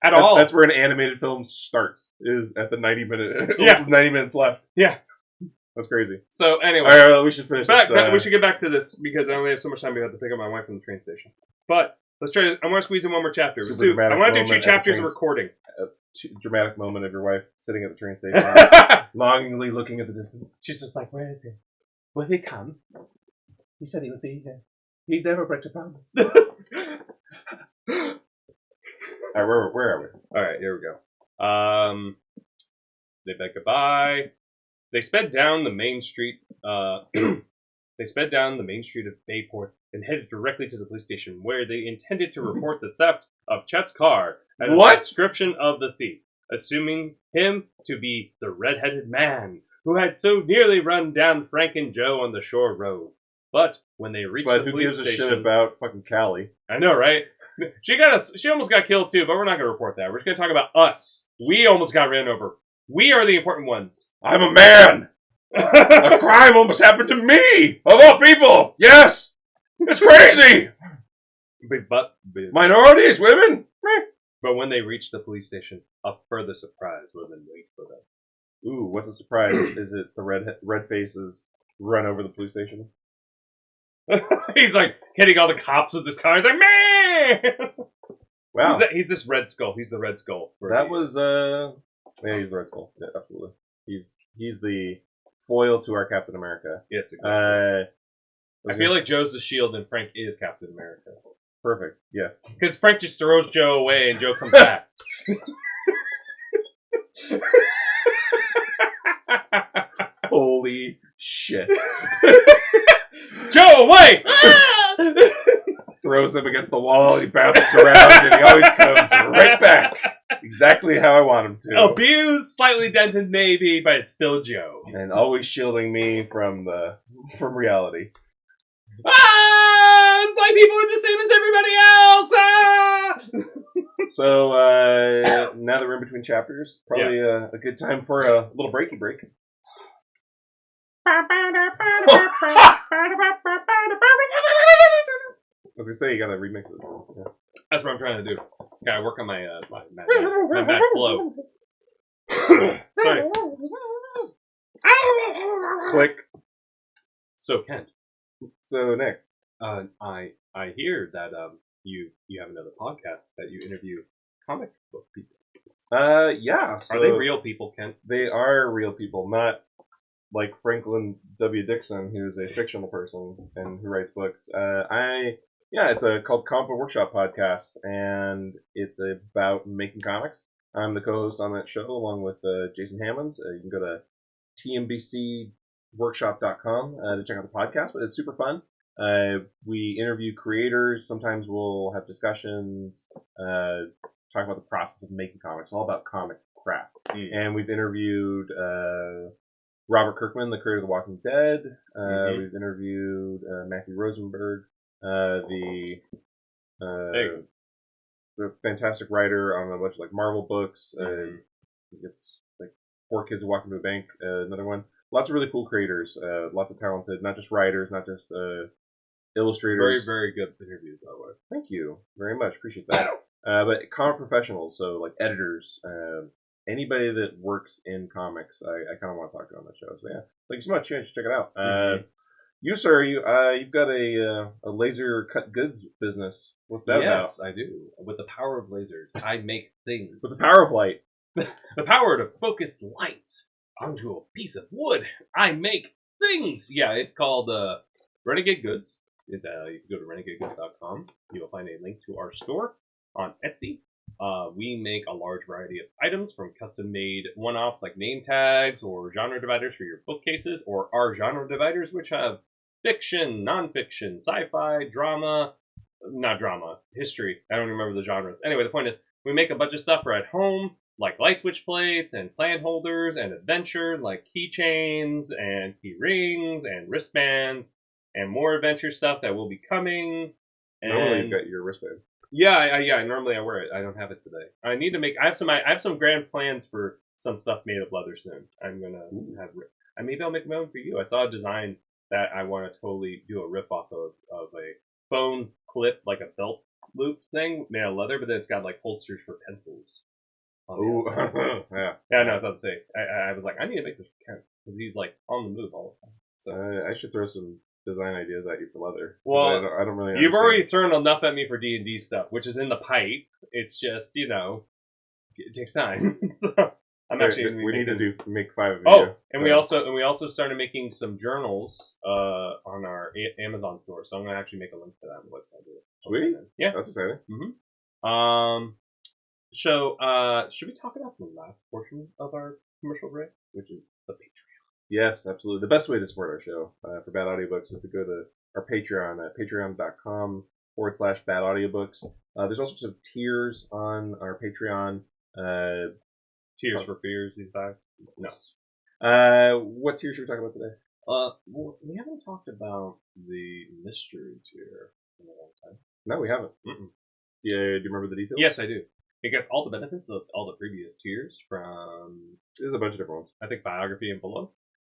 At all. That's where an animated film starts. Is at the 90 minutes left. Yeah. That's crazy. So anyway, all right, well, we should finish this. We should get back to this because I only have so much time. We have to pick up my wife from the train station. But let's try to. I want to squeeze in one more chapter. I want to do 2 chapters of recording. Dramatic moment of your wife sitting at the train station, longingly looking at the distance. She's just like, "Where is he? Will he come? He said he would be here. He never breaks a promise." All right, where are we? All right, here we go. They bid goodbye. They sped down the main street. They sped down the main street of Bayport and headed directly to the police station, where they intended to report the theft of Chet's car and a description of the thief, assuming him to be the red-headed man who had so nearly run down Frank and Joe on the shore road. But when they reached the police station, who gives a shit about fucking Callie? I know, right? She almost got killed too, but we're not going to report that. We're just going to talk about us. We almost got ran over. We are the important ones. I'm a man. A crime almost happened to me, of all people. Yes, it's crazy. But minorities, women. But when they reached the police station, a further surprise was in wait for them. Ooh, what's the surprise? Is it the red faces run over the police station? He's like hitting all the cops with his car. He's like, man! Wow. He's this Red Skull. He's the Red Skull. Yeah, he's the Red Skull. Yeah, absolutely. He's the foil to our Captain America. Yes, exactly. I feel like Joe's the shield and Frank is Captain America. Perfect. Yes. Because Frank just throws Joe away and Joe comes back. Holy shit. Joe, away! Throws him against the wall, he bounces around, and he always comes right back. Exactly how I want him to. Abused, slightly dented maybe, but it's still Joe. And always shielding me from reality. Ah! White people are the same as everybody else! Ah! So, now that we're in between chapters, probably a good time for a little breaky break. I was gonna say, you gotta remix it. Yeah. That's what I'm trying to do. Gotta work on my bad flow. Sorry. Click. So, Kent. So, Nick. I I hear that you have another podcast that you interview comic book people. Yeah. So are they real people, Kent? They are real people, not like Franklin W. Dixon, who's a fictional person and who writes books. It's called Comic Book Workshop Podcast, and it's about making comics. I'm the co-host on that show along with Jason Hammonds. You can go to TMBCworkshop.com to check out the podcast, but it's super fun. We interview creators. Sometimes we'll have discussions, talk about the process of making comics, all about comic craft. And we've interviewed Robert Kirkman, the creator of The Walking Dead. We've interviewed Matthew Rosenberg, the fantastic writer on a bunch of like Marvel books. It's like 4 Kids Who Walk Into a Bank, another one. Lots of really cool creators, lots of talented, not just writers, not just illustrators. Very, very good interviews, by the way. Thank you very much. Appreciate that. But comic professionals, so like editors, anybody that works in comics, I kind of want to talk to on the show. So yeah, thank you so much. You should check it out. You, sir, you've got a laser cut goods business. What's that about? Yes, I do. With the power of lasers, I make things. With the power of light. The power to focus light onto a piece of wood, I make things. Yeah, it's called Renegade Goods. It's you can go to renegadegoods.com. You will find a link to our store on Etsy. We make a large variety of items, from custom-made one-offs like name tags or genre dividers for your bookcases, or our genre dividers, which have fiction, non-fiction, sci-fi, history. I don't remember the genres. Anyway, the point is, we make a bunch of stuff for at home, like light switch plates and plant holders, and adventure, like keychains and key rings and wristbands, and more adventure stuff that will be coming. And normally you've got your wristband. Yeah. Normally I wear it. I don't have it today. I need to make. I have some grand plans for some stuff made of leather soon. I'm gonna have. Maybe I'll make my own for you. I saw a design that I want to totally do a rip off of a phone clip, like a belt loop thing made of leather, but then it's got like holsters for pencils. Ooh, yeah. Yeah, no, I was about to say. I was like, I need to make this for Kent because he's like on the move all the time. So I should throw some design ideas at you for leather. Well, I don't really. You've already thrown enough at me for D&D stuff, which is in the pipe. It's just it takes time. So I'm actually. We need to make 5 of you. Oh, and we also started making some journals on our Amazon store. So I'm gonna actually make a link to that on the website. Sweet. Yeah, that's exciting. So should we talk about the last portion of our commercial break, which is the Patreon? Yes, absolutely. The best way to support our show for Bad Audiobooks is to go to our Patreon at patreon.com/BadAudiobooks. There's all sorts of tiers on our Patreon. Tears for Fears, in fact. No. What tier should we talk about today? Well, we haven't talked about the mystery tier in a long time. No, we haven't. Yeah, do you remember the details? Yes, I do. It gets all the benefits of all the previous tiers from... There's a bunch of different ones. I think biography and below.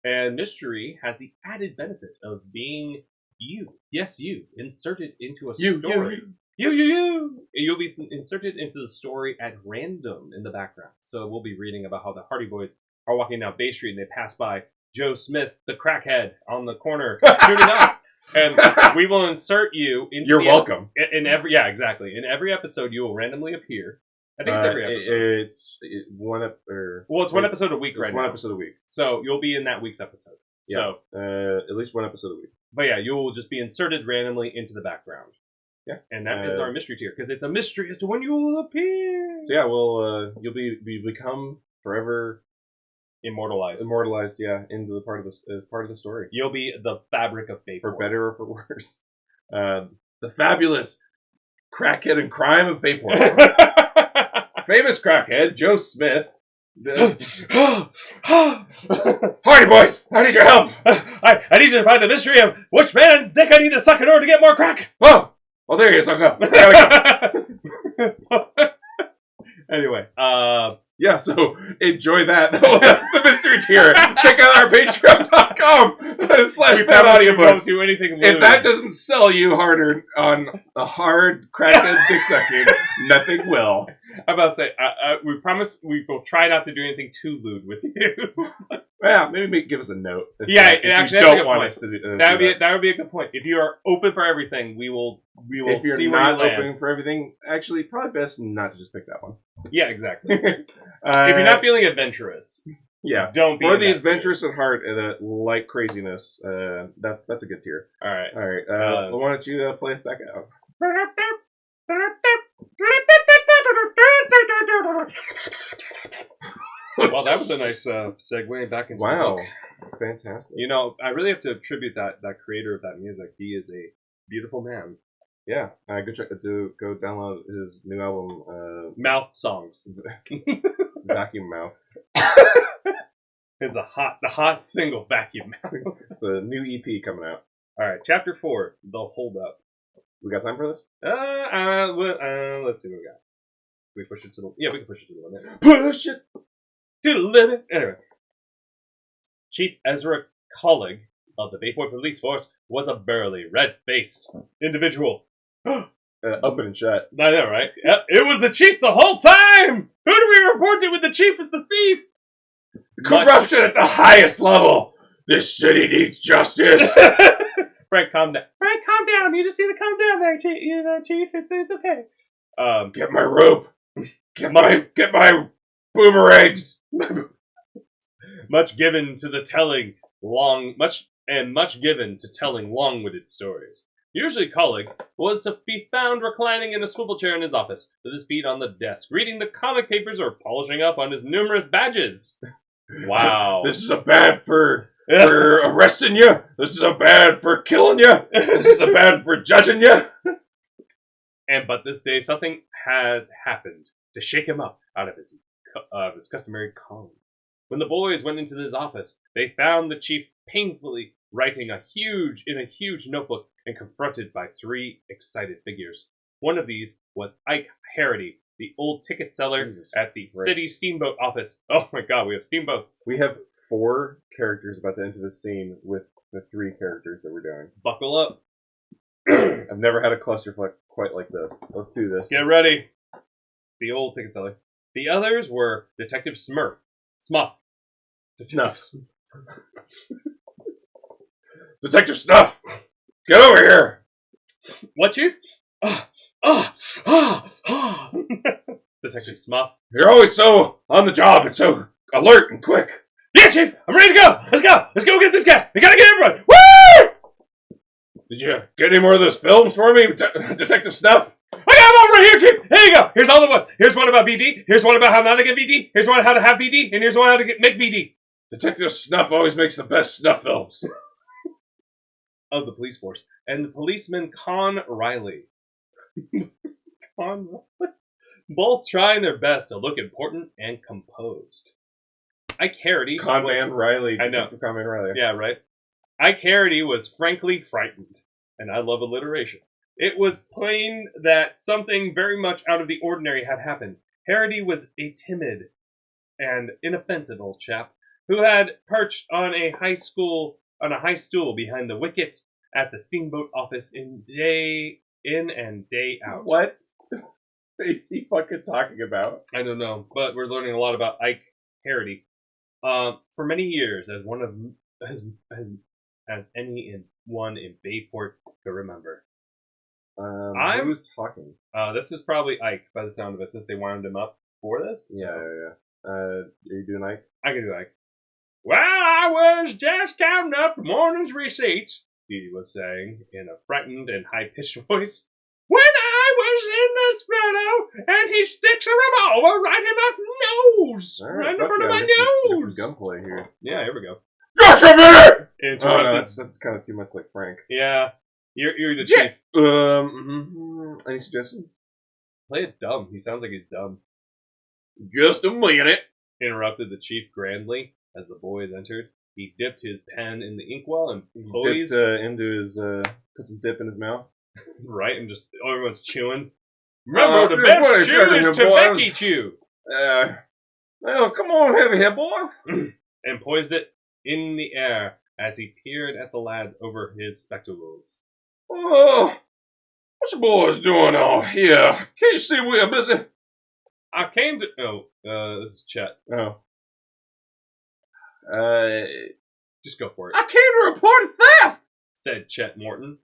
And mystery has the added benefit of being you. Yes, you. Inserted into a story. You. You'll be inserted into the story at random in the background. So we'll be reading about how the Hardy Boys are walking down Bay Street and they pass by Joe Smith, the crackhead, on the corner, shooting up. And we will insert you into You're welcome. Yeah, exactly. In every episode, you will randomly appear. I think it's every episode. It's one episode a week right now. One episode a week. So you'll be in that week's episode. Yeah. So at least one episode a week. But yeah, you will just be inserted randomly into the background. Yeah. And that is our mystery tier, because it's a mystery as to when you will appear. So yeah, you'll become forever immortalized, into the part of the story. You'll be the fabric of Bayport. For better or for worse. The fabulous crackhead and crime of Bayport. Famous crackhead, Joe Smith. Hardy Boys, I need your help. I need you to find the mystery of which man's dick I need to suck in order to get more crack. Oh, well, there he is. I'll go. There we go. Anyway, yeah, so enjoy that. That's the mystery tier. Check out our patreon.com/BadAudiobooks. Do anything if that doesn't sell you harder on a hard crackhead dick sucking, nothing will. I'm about to say, we promise we will try not to do anything too lewd with you. Yeah, maybe give us a note. Yeah, actually, that's a good want point. us to do, that would be a good point. If you are open for everything, we will if you're see not where you open for everything, actually, probably best not to just pick that one. Yeah, exactly. If you're not feeling adventurous, yeah, don't be for the adventurous at heart and like craziness. That's a good tier. All right. Well, why don't you play us back out? Well, that was a nice segue back into the book. Fantastic. You know, I really have to attribute that creator of that music. He is a beautiful man. Yeah, go download his new album. Mouth Songs. Vacuum Mouth. It's the hot single, Vacuum Mouth. It's a new EP coming out. All right, Chapter 4, The Hold Up. We got time for this? Let's see what we got. We push it to the... Yeah, we can push it to the limit. Push it to the limit. Anyway. Chief Ezra Collig of the Bayport Police Force was a burly, red-faced individual. Open and shut. I know, right? Yep, it was the chief the whole time! Who do we report to when the chief is the thief? Corruption at the highest level! This city needs justice! Frank, calm down. Frank, calm down. You just need to calm down there, Chief. You know, Chief, it's okay. Get my rope. Get my boomerangs. Much given to telling long-winded stories. Usually Collig was to be found reclining in a swivel chair in his office, with his feet on the desk, reading the comic papers or polishing up on his numerous badges. Wow. This is a bad for arresting you. This is a bad for killing you. This is a bad for judging you. But this day something had happened to shake him up out of his customary calm. When the boys went into his office, they found the chief painfully writing in a huge notebook and confronted by 3 excited figures. One of these was Ike Parody, the old ticket seller at the city steamboat office. Oh my god, we have steamboats. We have 4 characters about to enter the scene with the 3 characters that we're doing. Buckle up. I've never had a clusterfuck quite like this. Let's do this. Get ready. The old ticket seller. The others were Detective Smuff. Detective Snuff! Get over here! What, Chief? Detective Smuff. You're always so on the job and so alert and quick. Yeah, Chief! I'm ready to go! Let's go! Let's go get this guy! We gotta get everyone! Woo! Did you get any more of those films for me, Detective Snuff? I got them all right here, Chief! Here you go! Here's all the one. Here's one about BD. Here's one about how not to get BD. Here's one how to have BD. And here's one how to make BD. Detective Snuff always makes the best snuff films. Of the police force. And the policeman Con Riley. Both trying their best to look important and composed. Ike Parody. Conman Riley. I know. Conman Riley. Yeah, right. Ike Parody was frankly frightened. And I love alliteration. It was plain that something very much out of the ordinary had happened. Parody was a timid and inoffensive old chap who had perched on a high stool behind the wicket at the steamboat office day in and day out. What is he fucking talking about? I don't know, but we're learning a lot about Ike Parody. For many years, as anyone in Bayport could remember. Who's talking? This is probably Ike by the sound of it, since they wound him up for this. Yeah. Are you doing Ike? I can do Ike. Well, I was just counting up the morning's receipts, he was saying in a frightened and high-pitched voice, when I was in this fellow, and he sticks a revolver right in my nose! Right in front of my nose! Get some gunplay here. Yeah, here we go. Just a minute! Interrupted. That's kind of too much like Frank. Yeah. You're the chief. Any suggestions? Play it dumb. He sounds like he's dumb. Just a minute. Interrupted the chief grandly as the boys entered. He dipped his pen in the inkwell and poised into his put some dip in his mouth. Right, and just everyone's chewing. Remember, the best chew is Tobacco chew. Well, come on, heavy here, boys. And poised it in the air as he peered at the lads over his spectacles. Oh, what's the boys doing out here? Can't you see we're busy? I came to... this is Chet. Oh. Just go for it. I came to report a theft, said Chet Morton.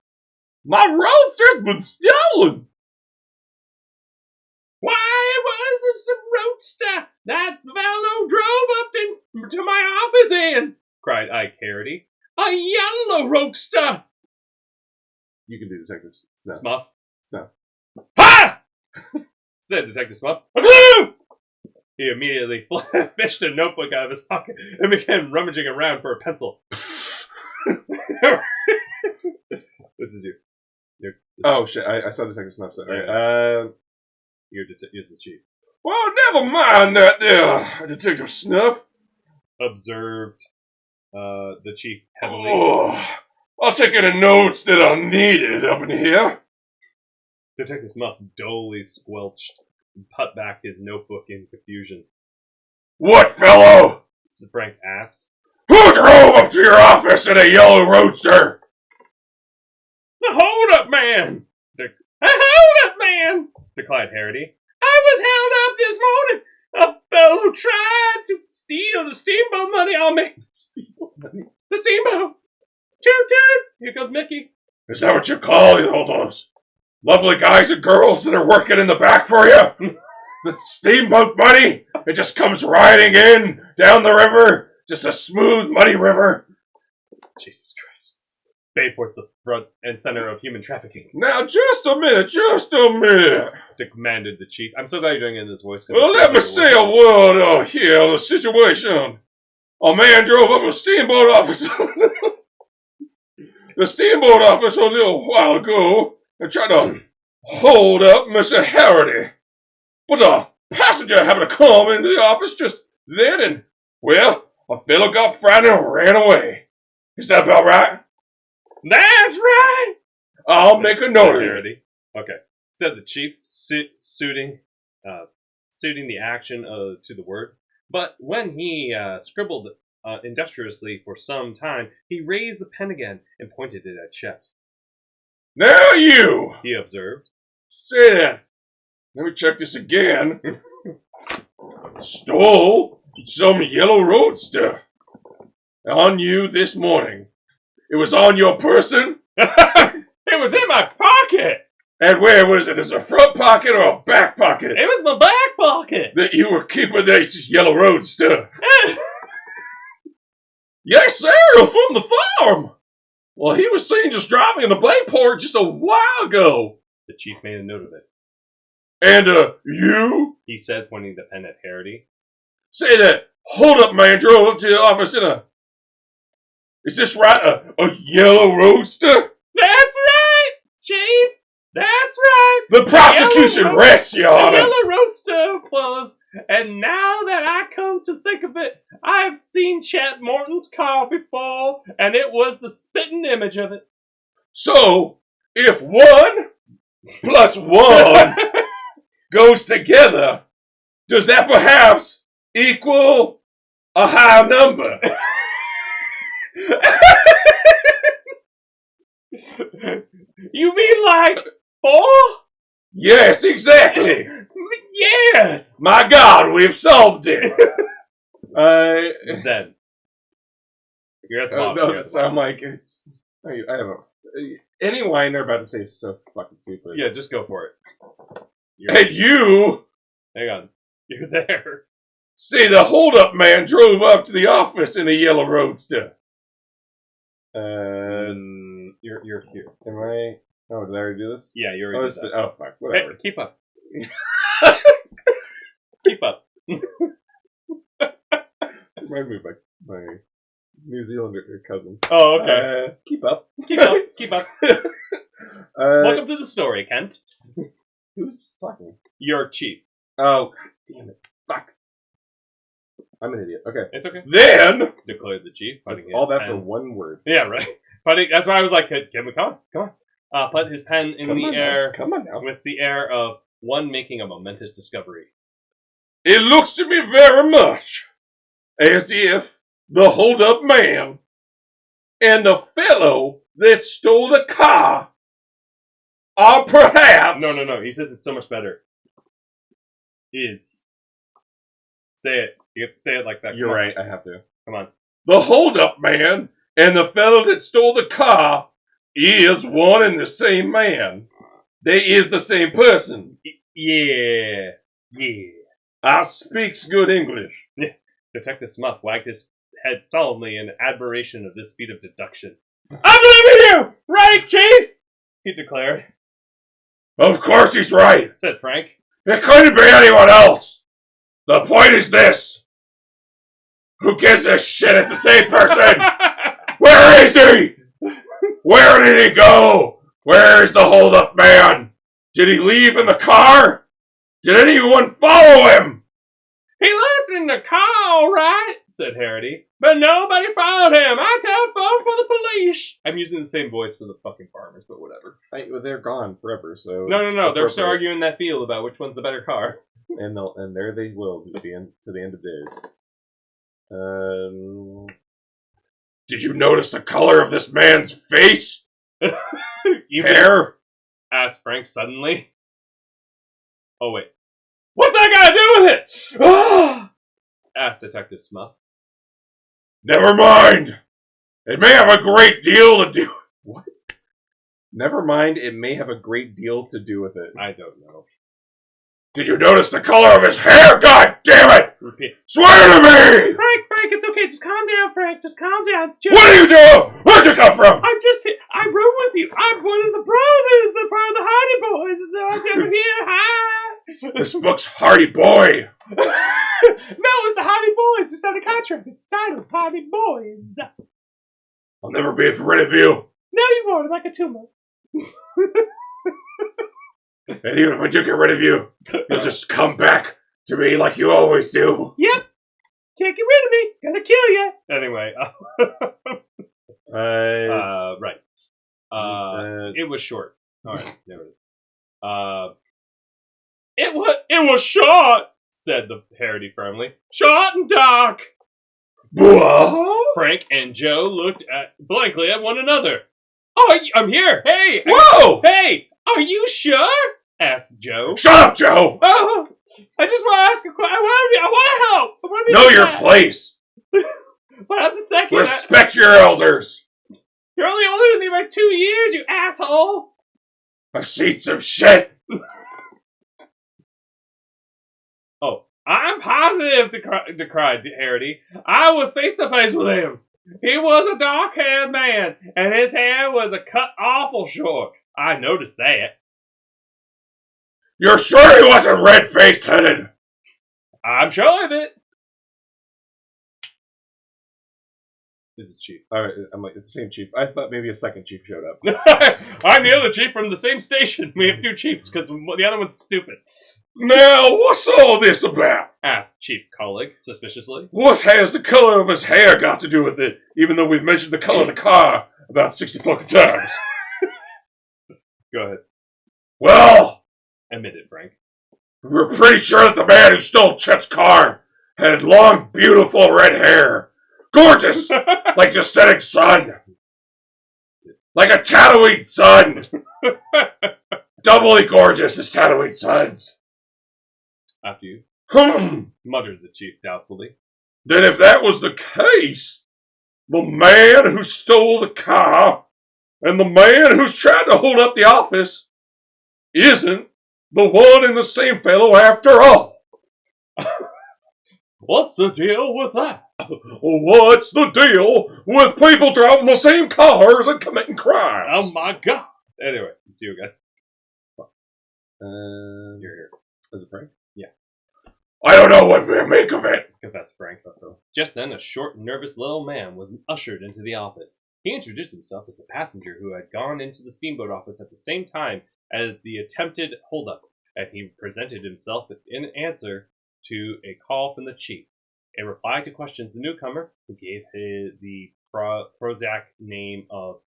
My roadster's been stolen. Why was this a roadster that fellow drove up to my office in? Cried Ike Harity. A yellow roadster. You can do Detective Snuff. Smuff. Snuff. Ha! said Detective Smuff. A clue! He immediately fished a notebook out of his pocket and began rummaging around for a pencil. This is you. Oh shit! I saw Detective Snuff. Sorry. Here's the chief. Well, never mind that there, Detective Snuff. Observed the chief heavily. Oh, I'll take any notes that are needed up in here. Detective Smuff dully squelched and put back his notebook in confusion. What fellow? Frank asked. Who drove up to your office in a yellow roadster? The hold-up man! The hold-up man! Declared Harity. I was held up this morning. A fellow tried to steal the steamboat money on me. The steamboat! Toot toot! Here comes Mickey. Is that what you call all those lovely guys and girls that are working in the back for you? The steamboat money? It just comes riding in down the river. Just a smooth, muddy river. Jesus Christ. Bayport's the front and center of human trafficking. Now, just a minute. Demanded the chief. I'm so glad you're doing it in this voice. Well, let me say a word here on the situation. A man drove up a steamboat office. The steamboat office a little while ago and tried to hold up Mr. Harity. But the passenger happened to come into the office just then and, well, a fellow got frightened and ran away. Is that about right? That's right! I'll make a note of it. Okay. Said the chief, suiting the action to the word. But when he scribbled industriously for some time, he raised the pen again and pointed it at Chet. Now you! He observed. Say that. Let me check this again. Stole some yellow roadster on you this morning. It was on your person? It was in my pocket! And where was it? Is it a front pocket or a back pocket? It was my back pocket! That you were keeping this yellow roadster? Yes, sir, from the farm! Well, he was seen just driving in the Bayport just a while ago. The chief made a note of it. And, you? He said, pointing the pen at Harity. Say that hold-up man drove up to the office in a... Is this right? A yellow roadster? That's right, Chief! That's right! The prosecution rests, Your Honor! The yellow roadster was, and now that I come to think of it, I have seen Chet Morton's car before, and it was the spitting image of it. So, if 1 plus 1 goes together, does that perhaps equal a high number? You mean like 4? Yes, exactly. Yes. My God, we've solved it. Then you're at the bottom. No, it sound like it's. I don't know. Any line they're about to say is so fucking stupid. Yeah, just go for it. And you. Hang on. You're there. See, the hold-up man drove up to the office in a yellow roadster. You're here. Am I? Oh, did I already do this? Yeah, you already did that. Oh, fuck. Whatever. Hey, keep up. Keep up. Remind me of my New Zealander cousin. Oh, okay. Keep up. Keep up. Keep up. Welcome to the story, Kent. Who's talking? Your chief. Oh, God damn it. Fuck. I'm an idiot. Okay. It's okay. Then, declared the chief. That's all that for one word. Yeah, right. That's why I was like, come on. Put his pen in the air. Come on now. With the air of one making a momentous discovery. It looks to me very much as if the hold-up man and the fellow that stole the car are perhaps... No. He says it's so much better. Is. Say it. You have to say it like that. You're right. I have to. Come on. the hold-up man and the fellow that stole the car is one and the same man. They is the same person. Yeah. I speaks good English. Detective Smuff wagged his head solemnly in admiration of this feat of deduction. I believe in you! Right, Chief? He declared. Of course he's right, said Frank. It couldn't be anyone else. The point is this. Who gives a shit? It's the same person. Where is he? Where did he go? Where is the hold-up man? Did he leave in the car? Did anyone follow him? He left in the car, all right, said Harody. But nobody followed him. I telephoned for the police. I'm using the same voice for the fucking farmers, but whatever. They're gone forever, so... No. They're still arguing that field about which one's the better car. And there they will to the end of days. Did you notice the color of this man's face? Hair? Asked Frank suddenly. Oh, wait. What's that got to do with it? Asked Detective Smuff. Never mind. It may have a great deal to do... What? Never mind, it may have a great deal to do with it. I don't know. Did you notice the color of his hair? God damn it! Repeat. Swear to me! Frank, it's okay. Just calm down, Frank. Just calm down. It's just... What are you doing? Where'd you come from? I room with you. I'm one of the brothers. I'm part of the Hardy Boys. So I'm over here. Hi. This book's Hardy Boy. No, it's the Hardy Boys. It's on the contract. It's titled Hardy Boys. I'll never be rid of you. No, you won't. Like a tumor. And even if I do get rid of you, you'll just come back to me like you always do. Yep. Can't get rid of me. Gonna kill you. Anyway. Right. It was short. All right. There it is. It was short, said the Harody firmly. Short and dark. What? Frank and Joe looked blankly at one another. Oh, I'm here. Hey. Whoa. Hey. Are you sure? Asked Joe. Shut up, Joe. Oh, I just want to ask a question. I want to help. Know your place. But at the second... Respect your elders. You're only older than me by 2 years, you asshole. I've seen some shit. Oh, I'm positive, decried Harody. I was face to face with him. He was a dark-haired man, and his hair was cut awful short. I noticed that. You're sure he wasn't red-faced headed? I'm sure of it. This is Chief. Alright, I'm like, it's the same Chief. I thought maybe a second Chief showed up. I'm the other Chief from the same station. We have 2 Chiefs because the other one's stupid. Now, what's all this about? Asked Chief Colleague suspiciously. What has the color of his hair got to do with it, even though we've mentioned the color of the car about 60 fucking times? Go ahead. Well... admitted Frank. We're pretty sure that the man who stole Chet's car had long, beautiful red hair. Gorgeous! Like the setting sun. Like a Tatooine sun. Doubly gorgeous as Tatooine suns. After you. Muttered the Chief doubtfully. Then if that was the case, the man who stole the car and the man who's trying to hold up the office isn't the one and the same fellow after all. What's the deal with that? What's the deal with people driving the same cars and committing crimes? Oh my god. Anyway, see you again. You're here. Is it Frank? Yeah. I don't know what to make of it, confessed Frank. Just then, a short, nervous little man was ushered into the office. He introduced himself as the passenger who had gone into the steamboat office at the same time as the attempted holdup, and he presented himself in answer to a call from the Chief. In reply to questions, the newcomer, who gave the Prozac name of...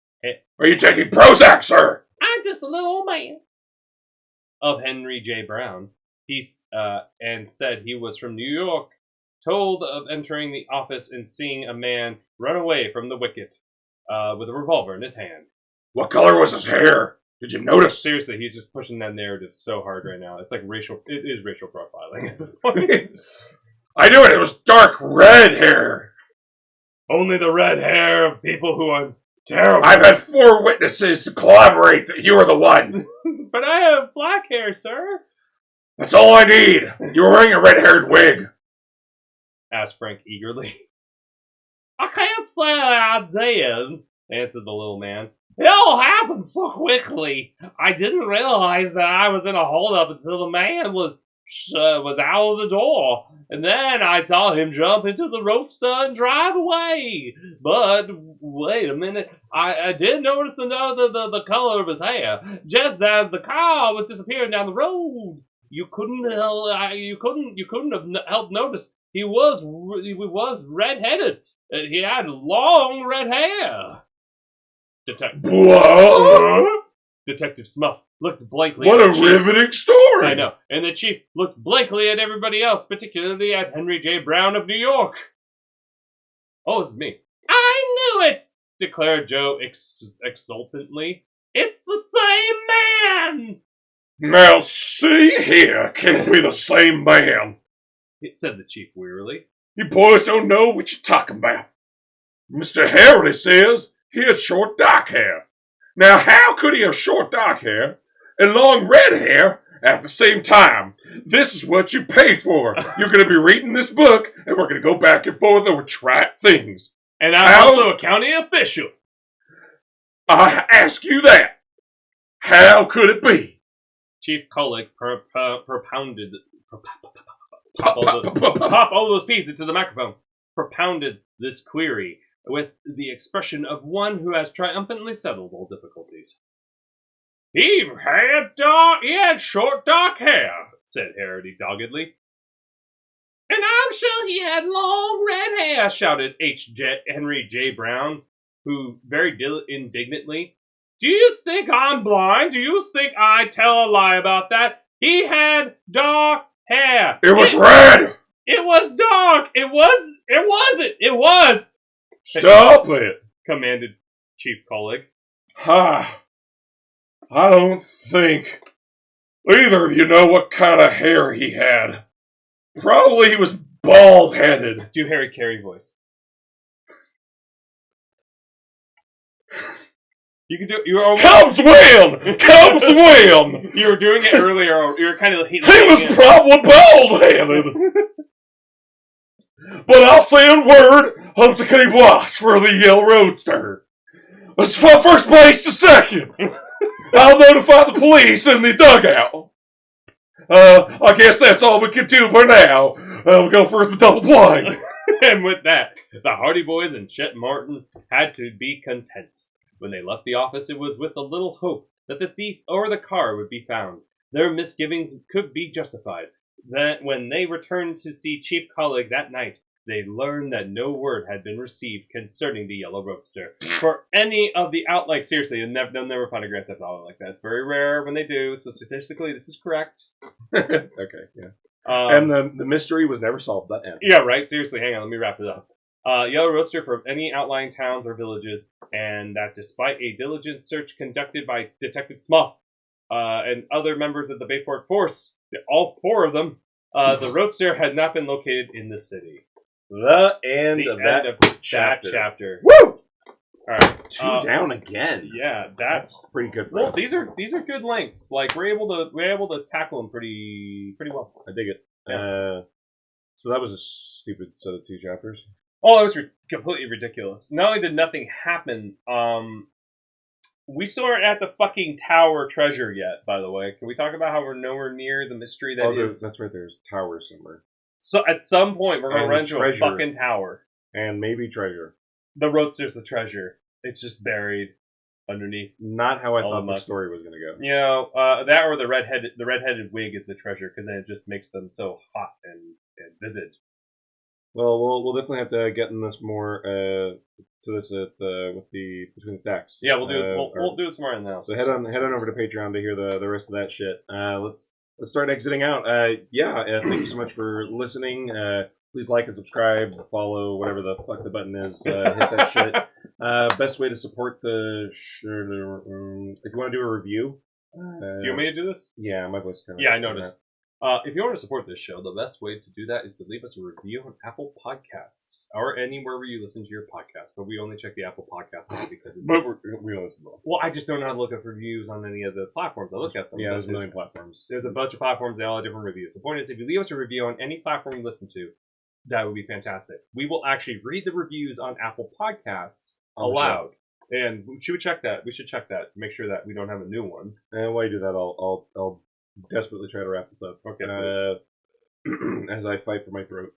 Are you taking Prozac, sir? I'm just a little old man. Of Henry J. Brown, and said he was from New York, told of entering the office and seeing a man run away from the wicket with a revolver in his hand. What color was his hair? Did you notice? Seriously, he's just pushing that narrative so hard right now. It's like it is racial profiling at this point. I knew it. It was dark red hair. Only the red hair of people who are terrible. I've had 4 witnesses collaborate that you are the one. But I have black hair, sir. That's all I need. You were wearing a red-haired wig. Asked Frank eagerly. I can't say I did, answered the little man. It all happened so quickly. I didn't realize that I was in a holdup until the man was out of the door. And then I saw him jump into the roadster and drive away. But wait a minute, I did notice the color of his hair, just as the car was disappearing down the road. You couldn't have helped notice he was red-headed. He had long red hair. Detective Smuff looked blankly What at a the chief. riveting story! I know. And the chief looked blankly at everybody else, particularly at Henry J. Brown of New York. Oh, this is me. I knew it! Declared Joe exultantly. It's the same man! Now see here, can't be the same man. Said the chief wearily. You boys don't know what you're talking about. Mr. Harody says he had short dark hair. Now how could he have short dark hair and long red hair at the same time? This is what you pay for. You're going to be reading this book, and we're going to go back and forth over trite things. And I'm also a county official. I ask you that. How could it be? Chief Kulik propounded... Pop all those peas into the microphone. Propounded this query with the expression of one who has triumphantly settled all difficulties. He had short dark hair, said Harody doggedly. And I'm sure he had long red hair, shouted Henry J. Brown, who very indignantly. Do you think I'm blind? Do you think I tell a lie about that? He had dark hair. It was red. It was dark. It was. Stop it, commanded Chief Kulik. I don't think either of you know what kind of hair he had. Probably he was bald-headed. Do Harry Carey voice. You can do it. You were almost... Come swim! Come swim! You were doing it earlier. You were kind of... He was probably bald-headed. But I'll send word on to keep watch for the Yellow Roadster. Let's from first place to second. I'll notify the police in the dugout. I guess that's all we can do for now. We'll go for the double play. And with that, the Hardy Boys and Chet Martin had to be content. When they left the office, it was with a little hope that the thief or the car would be found. Their misgivings could be justified. That when they returned to see Chief Kulik that night, they learned that no word had been received concerning the Yellow Roadster. For any of the seriously, they'll never find a Grand Theft Auto like that. It's very rare when they do, so statistically this is correct. Okay, yeah. And the mystery was never solved. That end. Yeah, right? Seriously, hang on, let me wrap it up. Yellow Roadster from any outlying towns or villages, and that despite a diligent search conducted by Detective Smuff and other members of the Bayport Force, all 4 of them, the Roadster had not been located in the city. The end of that chapter. Woo! Alright. 2 down again. Yeah, that's pretty good. Well, these are good lengths. Like we're able to tackle them pretty well. I dig it. Yeah. So that was a stupid set of 2 chapters. Oh, it was completely ridiculous. Not only did nothing happen, we still aren't at the fucking tower treasure yet, by the way. Can we talk about how we're nowhere near the mystery that is? That's right, there's tower somewhere. So at some point, we're going to run into a treasure. fucking tower. And maybe treasure. The Roadster's the treasure. It's just buried underneath. Not how I thought the story was going to go. You know, that or the redheaded wig is the treasure, because then it just makes them so hot and vivid. Well, we'll definitely have to get in this more to this with the between the stacks. Yeah, we'll do it some more analysis. So head on over to Patreon to hear the rest of that shit. Let's start exiting out. Thank you so much for listening. Please like and subscribe, follow, whatever the fuck the button is. Hit that shit. Best way to support the if you want to do a review. Do you want me to do this? Yeah, my voice is kind of... Yeah, I noticed. If you want to support this show, the best way to do that is to leave us a review on Apple Podcasts or anywhere where you listen to your podcast. But we only check the Apple Podcast one because it's. But we don't listen to them. Well, I just don't know how to look up reviews on any of the platforms. I look at them. Yeah, there's a million platforms. There's a bunch of platforms. They all have different reviews. The point is, if you leave us a review on any platform you listen to, that would be fantastic. We will actually read the reviews on Apple Podcasts aloud. And we should check that. We should check that. Make sure that we don't have a new one. And while you do that, I'll desperately try to wrap this up. Okay. As I fight for my throat.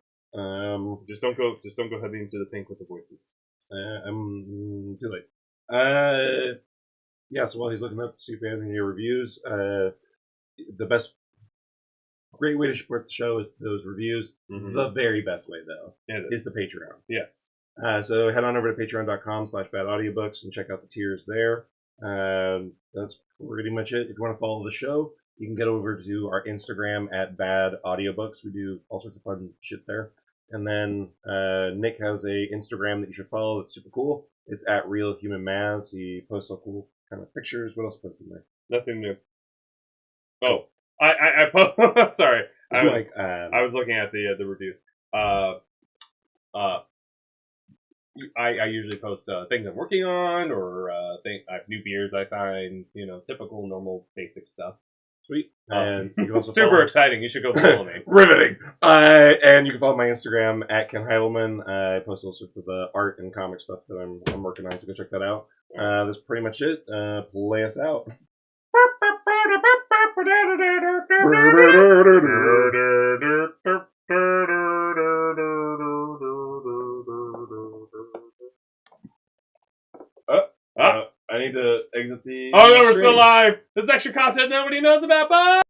Just don't go heavy into the pink with the voices. I'm too late. Yeah. So while he's looking up to see if we have any reviews, the great way to support the show is those reviews. Mm-hmm. The very best way, though, is the Patreon. Yes. So head on over to patreon.com/BadAudiobooks and check out the tiers there. That's pretty much it. If you want to follow the show, you can get over to our Instagram at BadAudiobooks. We do all sorts of fun shit there. And then Nick has a Instagram that you should follow that's super cool. It's at RealHumanMaz. He posts all cool kind of pictures. What else posts in there? Nothing new. Oh, I sorry. I was looking at the review. I usually post things I'm working on or new beers I find, typical, normal, basic stuff. Sweet. And you can also super exciting. You should go follow me. Riveting. And you can follow my Instagram at Ken Heidelman. I post all sorts of art and comic stuff that I'm working on, so go check that out. That's pretty much it. Play us out. I need to exit the. Oh no, we're still live. There's extra content nobody knows about. Bye.